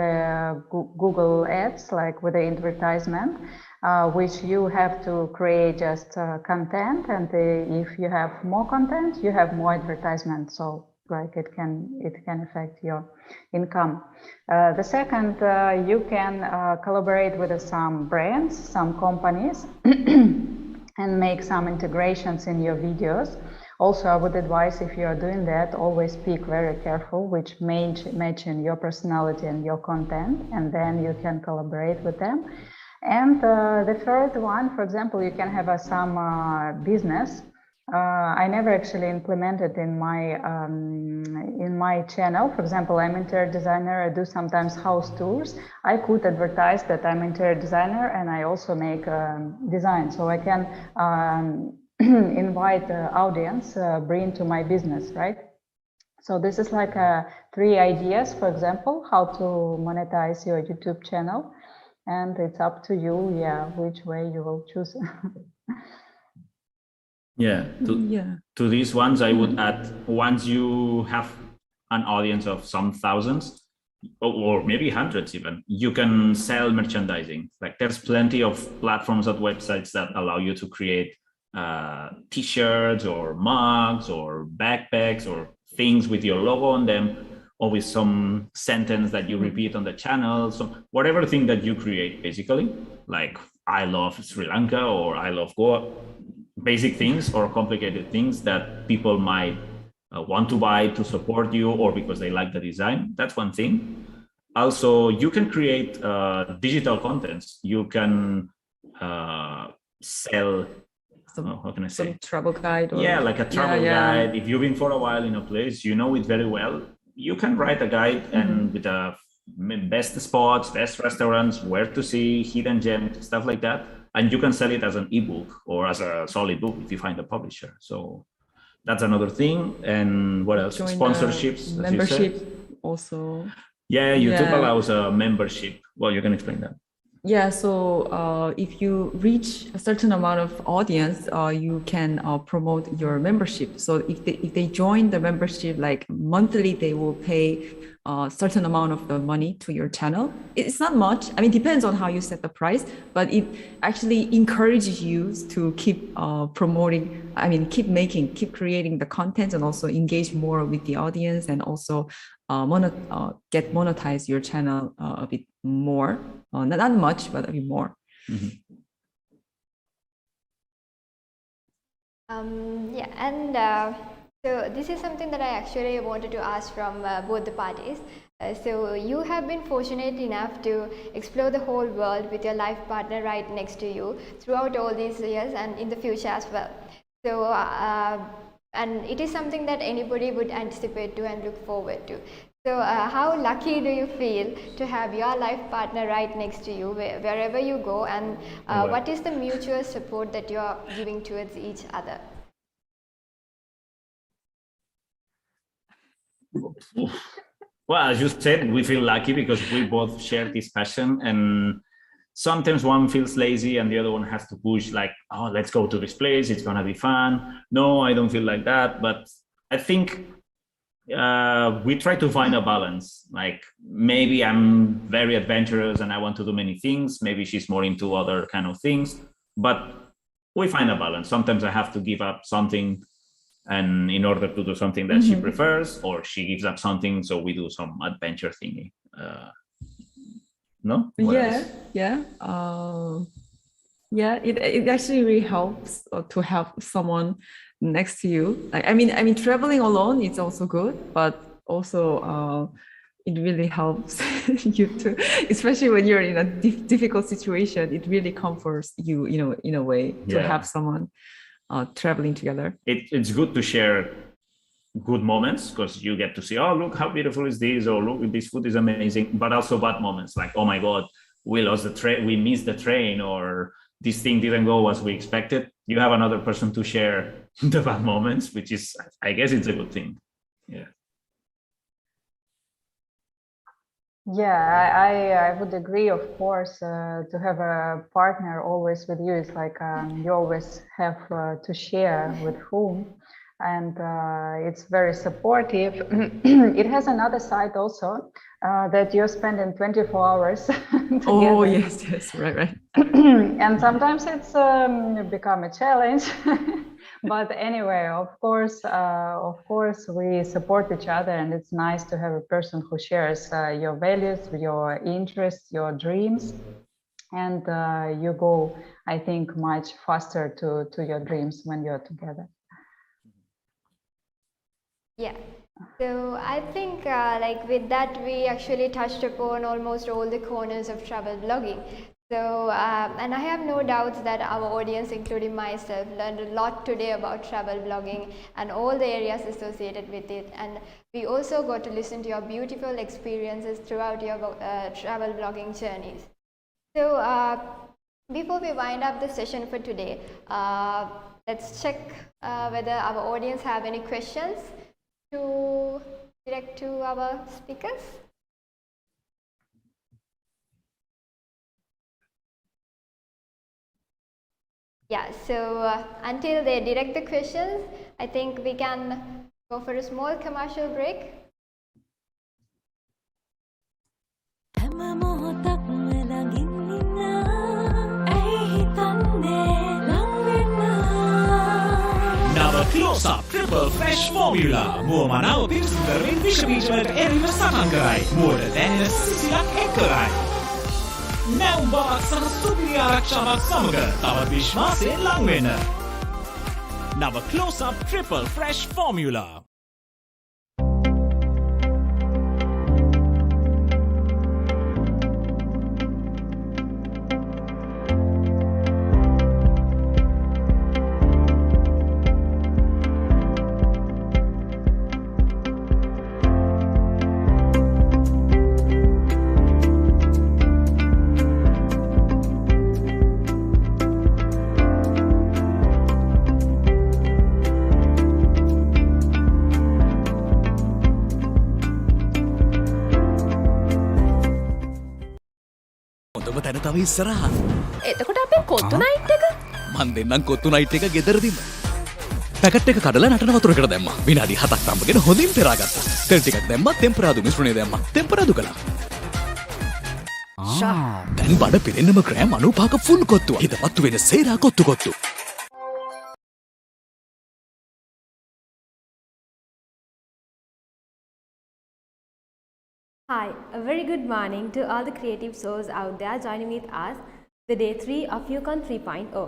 Google ads, like with the advertisement, which you have to create just content, and if you have more content, you have more advertisement. So like it can affect your income. The second, you can collaborate with some brands, some companies, and make some integrations in your videos. Also, I would advise, if you are doing that, always pick very careful which matching your personality and your content, and then you can collaborate with them. And the third one, for example, you can have some business. I never actually implemented in my channel. For example, I'm interior designer. I do sometimes house tours. I could advertise that I'm interior designer and I also make design. So I can invite the audience, bring to my business, right? So this is like 3 ideas, for example, how to monetize your YouTube channel. And it's up to you, which way you will choose. To these ones, I would add, once you have an audience of some thousands or maybe hundreds even, you can sell merchandising. Like there's plenty of platforms and websites that allow you to create t-shirts or mugs or backpacks or things with your logo on them, or with some sentence that you repeat on the channel. So whatever thing that you create, basically, like I love Sri Lanka or I love Goa, basic things or complicated things that people might want to buy to support you or because they like the design. That's one thing. Also, you can create digital contents. You can sell, how can I say? Some travel guide. Or, yeah, like a travel guide. If you've been for a while in a place, you know it very well. You can write a guide and with the best spots, best restaurants, where to see, hidden gems, stuff like that. And you can sell it as an ebook or as a solid book if you find a publisher. So that's another thing. And what else? Join Sponsorships. Membership also. Yeah, YouTube allows a membership. Well, you can explain that. Yeah, so if you reach a certain amount of audience, you can promote your membership. So if they join the membership, like monthly, they will pay a certain amount of the money to your channel. It's not much. I mean, depends on how you set the price, but it actually encourages you to keep promoting. I mean, keep creating the content and also engage more with the audience and also monetize your channel a bit more. Not much, but a bit more. Yeah, and so this is something that I actually wanted to ask from both the parties. So you have been fortunate enough to explore the whole world with your life partner right next to you throughout all these years and in the future as well. So and it is something that anybody would anticipate to and look forward to. So how lucky do you feel to have your life partner right next to you wherever you go, and what is the mutual support that you are giving towards each other? Well, as you said, we feel lucky because we both share this passion, and sometimes one feels lazy and the other one has to push, like, oh, let's go to this place, it's gonna be fun. No, I don't feel like that. But I think we try to find a balance. Like maybe I'm very adventurous and I want to do many things. Maybe she's more into other kind of things, but we find a balance. Sometimes I have to give up something and in order to do something that she prefers, or she gives up something, so we do some adventure thingy. No? What else? It actually really helps to have someone next to you. I mean traveling alone, it's also good, but also it really helps you to, especially when you're in a difficult situation, it really comforts you, in a way, to have someone traveling together. It's good to share good moments because you get to see, oh, look how beautiful is this, or look, this food is amazing, but also bad moments like, oh my God, we lost the train, we missed the train, or this thing didn't go as we expected. You have another person to share the bad moments, which is, I guess it's a good thing. Yeah, I would agree, of course. To have a partner always with you is like you always have to share with whom, and it's very supportive. It has another side also, that you're spending 24 hours together. Oh, yes, right. And sometimes it's become a challenge. But anyway, of course, we support each other, and it's nice to have a person who shares your values, your interests, your dreams, and you go, I think, much faster to your dreams when you're together. Yeah. So I think like with that, we actually touched upon almost all the corners of travel blogging. So, and I have no doubts that our audience, including myself, learned a lot today about travel blogging and all the areas associated with it. And we also got to listen to your beautiful experiences throughout your travel blogging journeys. So, before we wind up the session for today, let's check whether our audience have any questions to direct to our speakers. Yeah, so until they direct the questions, I think we can go for a small commercial break. Nava Close Up Triple Fresh Formula මුව මනාව පිරිසිදු කරමින් විෂ බීජ වලට එරෙහිව සටන් කරයි. මුවට දැනෙන සිසිලක් එක් කරයි. නැවුම් බවක් සහ සුපිරි ආරක්ෂාවක් සමග තවත් විශ්වාසයෙන් ලං වෙන්න. Nava Close Up Triple Fresh Formula. තැන තව ඉස්සරහා. එතකොට අපේ කොත්තු නයිට් එක මන් දෙන්නම් කොත්තු නයිට් එක ගෙදරදීම. පැකට් එක කඩලා නටන වතුරකට දැම්මා. විනාඩි 7ක් තම්බගෙන හොඳින් පෙරාගත්තා. තෙල් ටිකක් දැම්මා, ටෙම්පරාදු මිශ්‍රණය දැම්මා. ටෙම්පරාදු කළා. දැන් බඩ පිරෙන්නම ග්‍රෑම් 95ක ෆුල් කොත්තුව. හිතපත්තු වෙන සේරා kottu kottu. Hi, a very good morning to all the creative souls out there joining with us the day 3 of YouCon 3.0.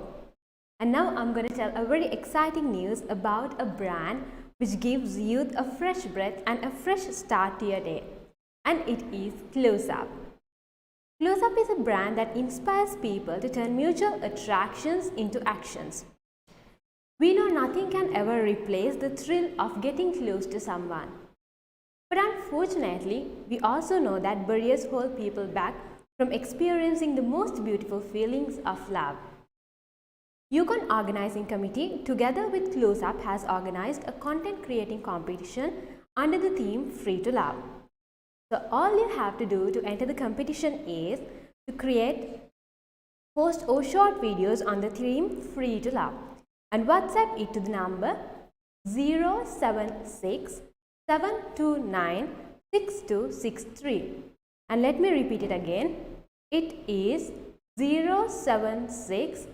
And now I'm going to tell a very exciting news about a brand which gives youth a fresh breath and a fresh start to your day. And it is Close Up. Close Up is a brand that inspires people to turn mutual attractions into actions. We know nothing can ever replace the thrill of getting close to someone. But unfortunately, we also know that barriers hold people back from experiencing the most beautiful feelings of love. YouCon Organizing Committee, together with Close Up, has organized a content creating competition under the theme Free to Love. So all you have to do to enter the competition is to post or short videos on the theme Free to Love and WhatsApp it to the number 076 729 6263, and let me repeat it again. It is 076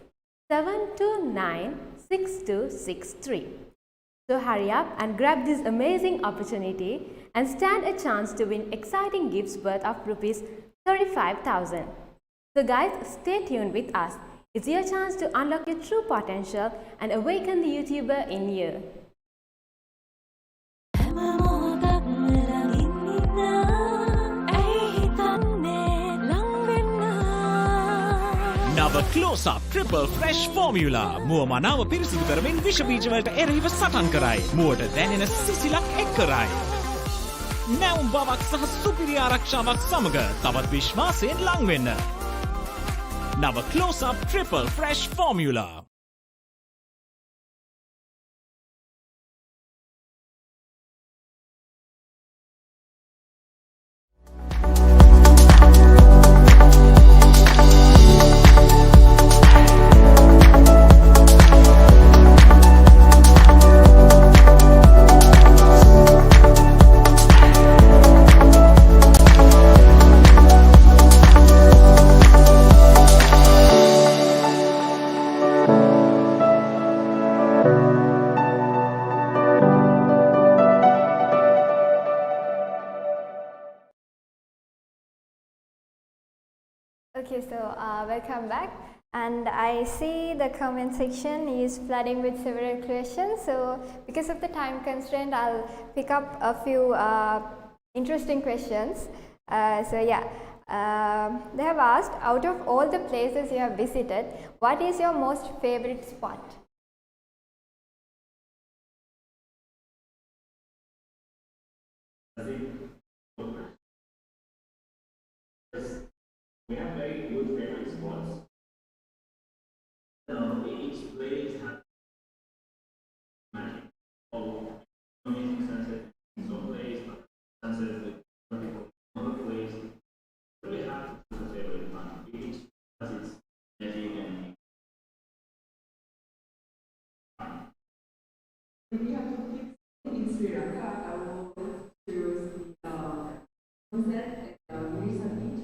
729 6263. So hurry up and grab this amazing opportunity and stand a chance to win exciting gifts worth of rupees 35,000. So guys, stay tuned with us. It's your chance to unlock your true potential and awaken the YouTuber in you. Nava Close Up Triple Fresh Formula මුව මනාව පිරිසිදු කරමින් විෂ බීජ වලට එරෙහිව සටන් කරයි. මුවට දැනෙන සිසිලක් එක් කරයි. නැවුම් බවක් සහ සුපිරි ආරක්ෂාවක් සමග තවත් විශ්වාසයෙන් ලං වෙන්න. Nava Close Up Triple Fresh Formula. Okay, so welcome back, and I see the comment section is flooding with several questions. So because of the time constraint, I'll pick up a few interesting questions. They have asked, out of all the places you have visited, what is your most favorite spot? We have very good favorite spots. Each place has magic. Amazing sunset in some place, sunset with other place. Really hard to choose a favorite one. Each has its magic and. If we have to pick in Sri Lanka, I will choose the sunset at Mirisa Beach.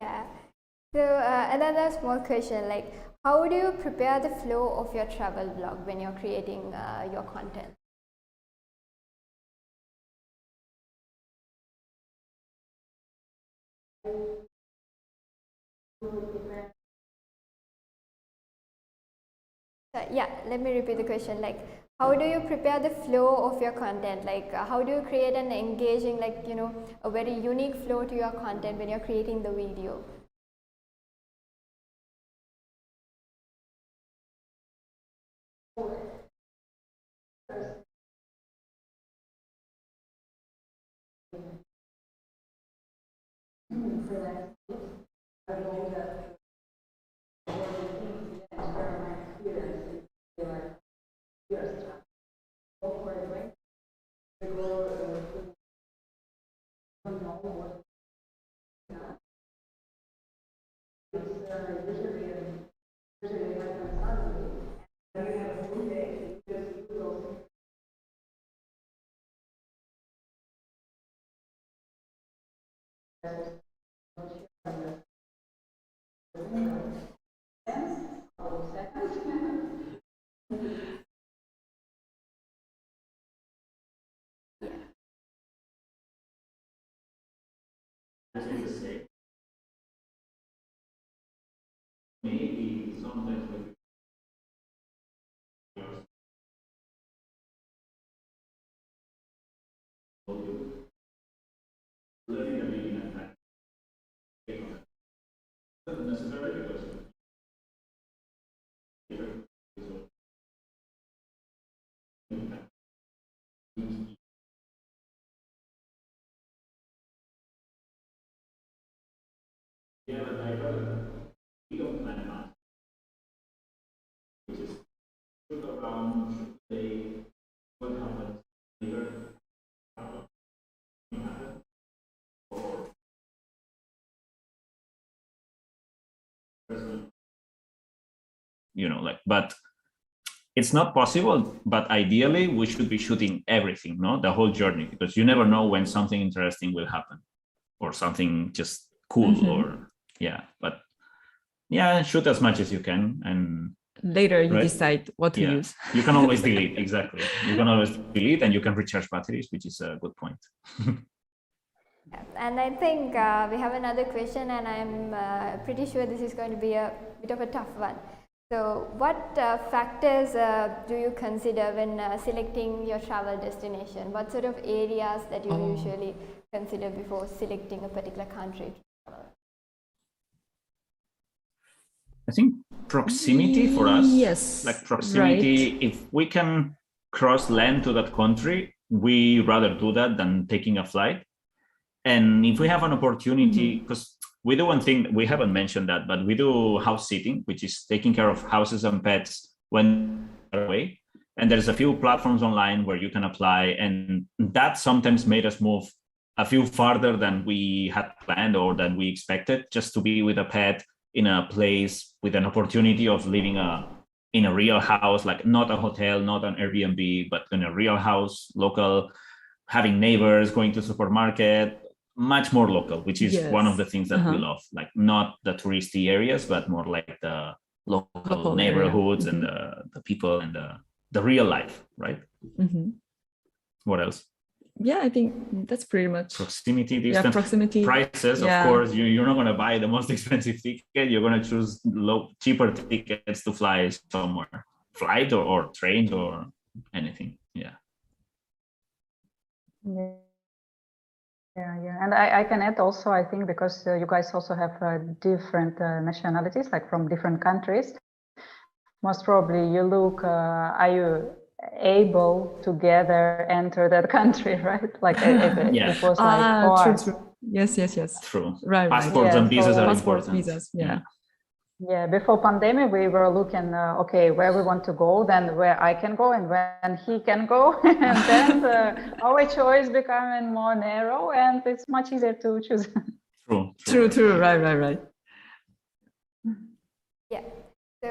Yeah. So another small question, like how do you prepare the flow of your travel blog when you're creating your content? Yeah, let me repeat the question. Like, how do you prepare the flow of your content? Like, how do you create an engaging, like, you know, a very unique flow to your content when you're creating the video? You know, like, but it's not possible. But ideally, we should be shooting everything, no, the whole journey, because you never know when something interesting will happen or something just cool or yeah. But yeah, shoot as much as you can, and Later you right? decide what to Yeah, use. you can always delete. Exactly, you can always delete, and you can recharge batteries, which is a good point. And I think we have another question, and I'm pretty sure this is going to be a bit of a tough one. So what factors do you consider when selecting your travel destination? What sort of areas that you usually consider before selecting a particular country to travel? I think proximity for us, yes, like proximity, right. if we can cross land to that country, we rather do that than taking a flight. And if we have an opportunity, because we do one thing, we haven't mentioned that, but we do house sitting, which is taking care of houses and pets when they're away. And there's a few platforms online where you can apply. And that sometimes made us move a few farther than we had planned or than we expected, just to be with a pet in a place with an opportunity of living in a real house, like not a hotel, not an Airbnb, but in a real house, local, having neighbors, going to supermarket, much more local, which is one of Yes. the things that we love. Like not the touristy areas, but more like the local neighborhoods and the people and the real life, right? What else? Yeah, I think that's pretty much Proximity, yeah, distance, proximity. prices. Yeah. Of course, you're not going to buy the most expensive ticket. You're going to choose cheaper tickets to fly somewhere, flight or trains or anything. Yeah. Yeah. And I can add also, I think, because you guys also have different nationalities, like from different countries. Most probably you look, are you able to together enter that country, right? Like it was like true. Yes. True. Right. Passports and visas are Passports, important. visas. Yeah. Yeah, before pandemic, we were looking, okay, where we want to go, then where I can go and when he can go. And then our choice becoming more narrow and it's much easier to choose. True. Right. Yeah. So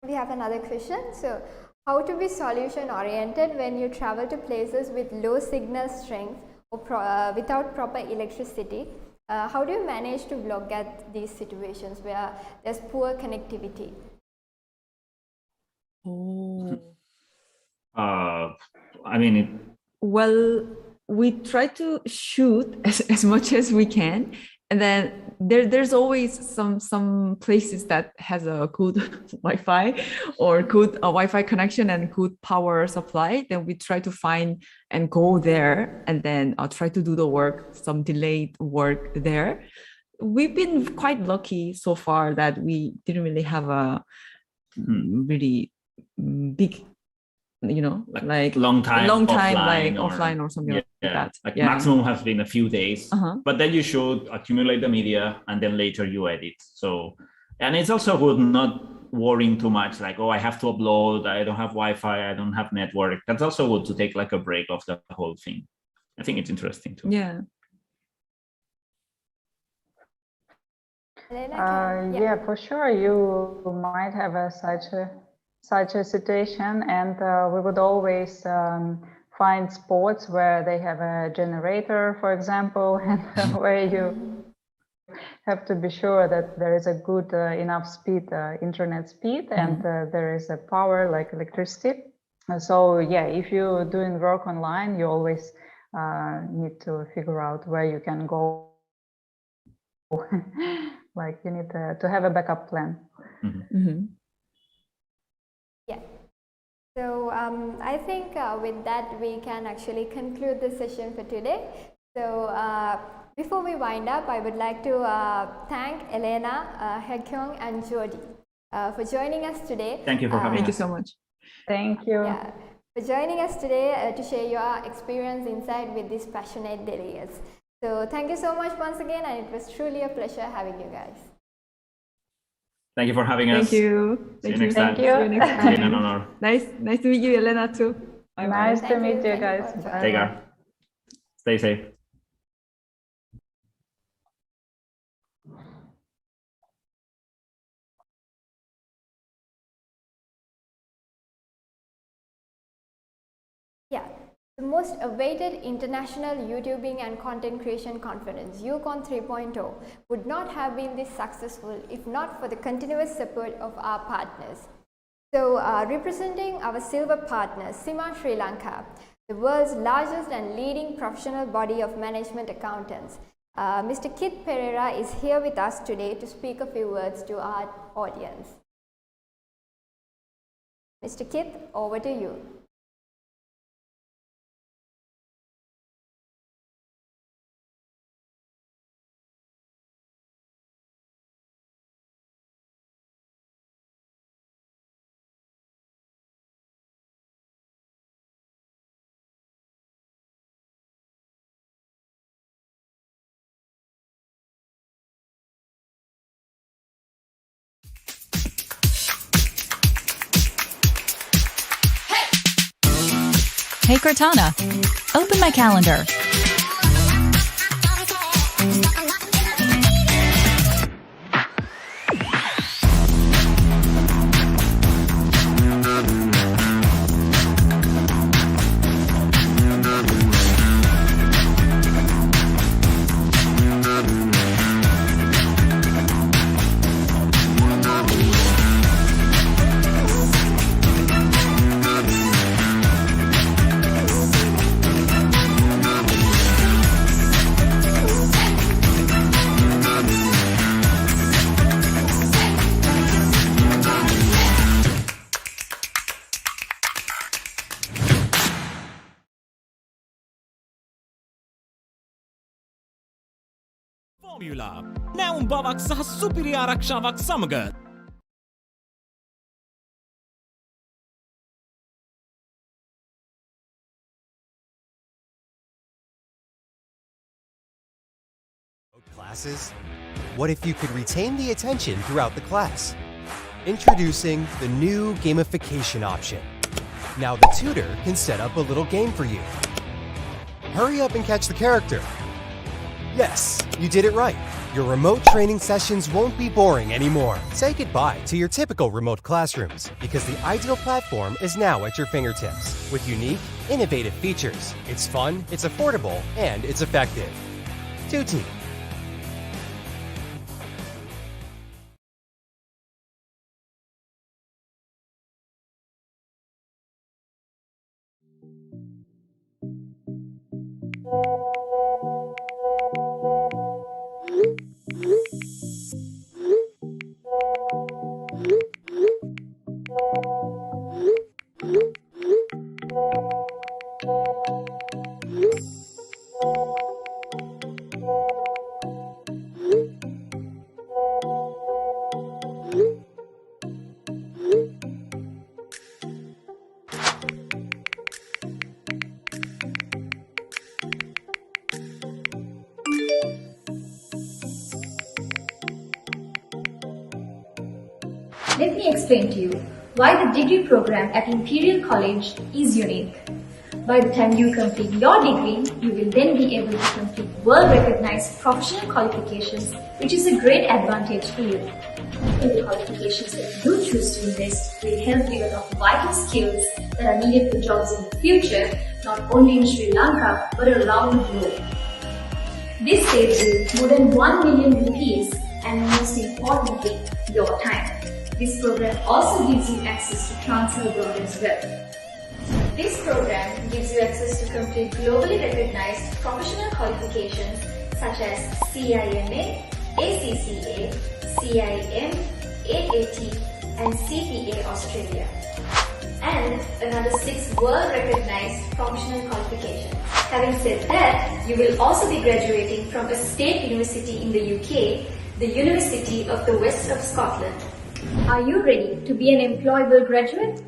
we have another question. So how to be solution oriented when you travel to places with low signal strength or without proper electricity? How do you manage to block at these situations where there's poor connectivity? Well, we try to shoot as much as we can, and then there's always some places that has a good Wi-Fi or good Wi-Fi connection and good power supply. Then we try to find and go there, and then try to do the work, some delayed work there. We've been quite lucky so far that we didn't really have a really big, like long time offline or something like that. Maximum has been a few days, but then you should accumulate the media and then later you edit. So, and it's also good not worrying too much, like, oh, I have to upload, I don't have Wi-Fi, I don't have network. That's also good to take like a break of the whole thing. I think it's interesting too. Yeah. Yeah, for sure. You might have such a situation, and we would always find spots where they have a generator, for example, and where you have to be sure that there is a good enough speed, internet speed, and there is a power like electricity. So yeah, if you're doing work online, you always need to figure out where you can go. Like you need to have a backup plan. Yeah. So I think with that we can actually conclude the session for today. So before we wind up, I would like to thank Elena, Hyekyong and Jordi for joining us today. Thank you for having us. Thank you so much. Thank you. Yeah, for joining us today to share your experience insight with these passionate delegates. So thank you so much once again, and it was truly a pleasure having you guys. Thank you for having us. Thank you. See you next time. Thank you. See you next It's time. been an honor. Nice to meet you, Elena, too. Bye-bye. Nice to Thank meet you. you Thank you guys. for Bye. Take care. Stay safe. Yeah, the most awaited international YouTubing and content creation conference, YouCon 3.0, would not have been this successful if not for the continuous support of our partners. So, representing our silver partner, Sima Sri Lanka, the world's largest and leading professional body of management accountants, Mr. Kit Pereira is here with us today to speak a few words to our audience. Mr. Kit, over to you. Hey Cortana, open my calendar. Formula නැවුම් බවක් සහ සුපිරි ආරක්ෂාවක් සමග Classes? What if you could retain the attention throughout the class? Introducing the new gamification option. Now the tutor can set up a little game for you. Hurry up and catch the character. Yes, you did it right. Your remote training sessions won't be boring anymore. Say goodbye to your typical remote classrooms because the ideal platform is now at your fingertips with unique, innovative features. It's fun, it's affordable, and it's effective. Tutti. Let me explain to you why the degree program at Imperial College is unique. By the time you complete your degree, you will then be able to complete world-recognized professional qualifications, which is a great advantage for you. And the qualifications that you choose to invest will help you develop vital skills that are needed for jobs in the future, not only in Sri Lanka, but around the globe. This saves you more than 1 million rupees and most importantly, your time. This program also gives you access to transfer abroad as well. This program gives you access to complete globally recognized professional qualifications such as CIMA, ACCA, CIM, AAT and CPA Australia. And another 6 world-recognized professional qualifications. Having said that, you will also be graduating from a state university in the UK, the University of the West of Scotland. Are you ready to be an employable graduate?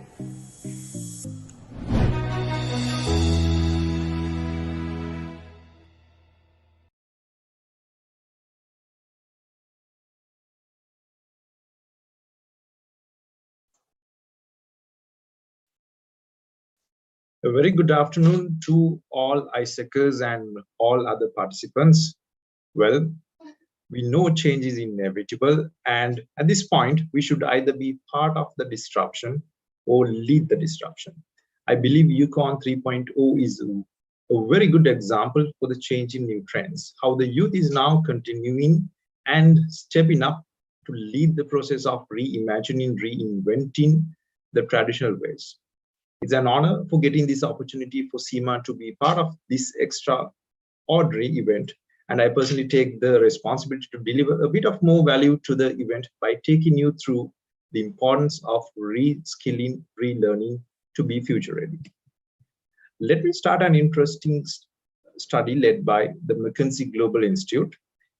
A very good afternoon to all AIESECers and all other participants. Well, we know change is inevitable, and at this point, we should either be part of the disruption or lead the disruption. I believe YouCon 3.0 is a very good example for the change in new trends, how the youth is now continuing and stepping up to lead the process of reimagining, reinventing the traditional ways. It's an honor for getting this opportunity for SEMA to be part of this extraordinary event. And I personally take the responsibility to deliver a bit of more value to the event by taking you through the importance of reskilling, relearning to be future ready. Let me start an interesting study led by the McKinsey Global Institute.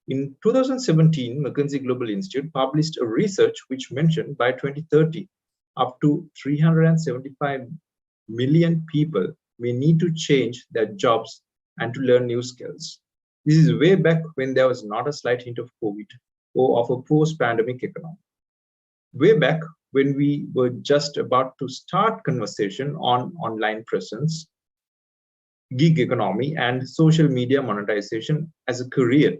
In 2017, McKinsey Global Institute published a research which mentioned by 2030, up to 375 million people may need to change their jobs and to learn new skills. This is way back when there was not a slight hint of COVID or of a post-pandemic economy. Way back when we were just about to start conversation on online presence, gig economy, and social media monetization as a career.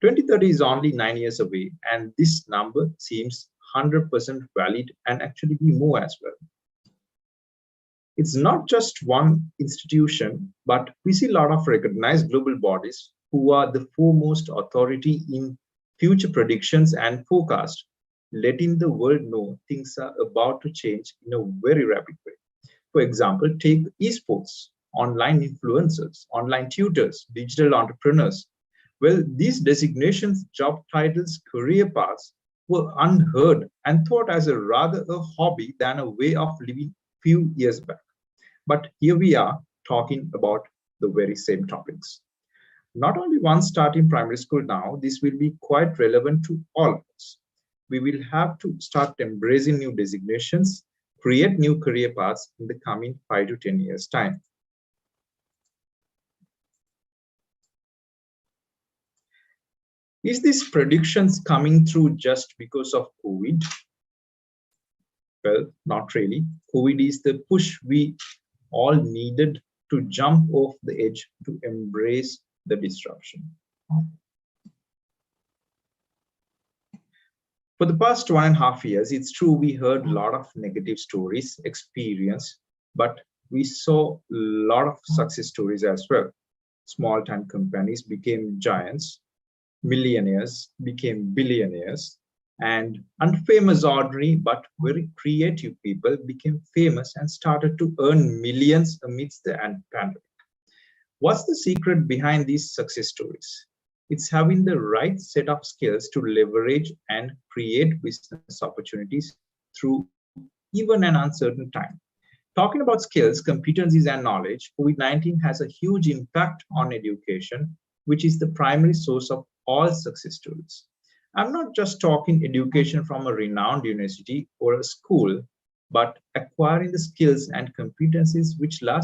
2030 is only 9 years away, and this number seems 100% valid and actually be more as well. It's not just one institution, but we see a lot of recognized global bodies who are the foremost authority in future predictions and forecast, letting the world know things are about to change in a very rapid way. For example, take esports, online influencers, online tutors, digital entrepreneurs. Well, these designations, job titles, career paths were unheard and thought as a rather a hobby than a way of living few years back. But here we are talking about the very same topics. not only once starting primary school now, this will be quite relevant to all of us. We will have to start embracing new designations, create new career paths in the coming 5 to 10 years' time. Is these predictions coming through just because of COVID? Well, not really. COVID is the push we all needed to jump off the edge to embrace the disruption. For the past 1.5 years, it's true we heard a lot of negative stories, experience, but we saw a lot of success stories as well. Small-time companies became giants, millionaires became billionaires, and unfamous, ordinary, but very creative people became famous and started to earn millions amidst the pandemic. What's the secret behind these success stories? It's having the right set of skills to leverage and create business opportunities through even an uncertain time. Talking about skills, competencies, and knowledge, COVID-19 has a huge impact on education, which is the primary source of all success stories. I'm not just talking education from a renowned university or a school, but acquiring the skills and competencies which last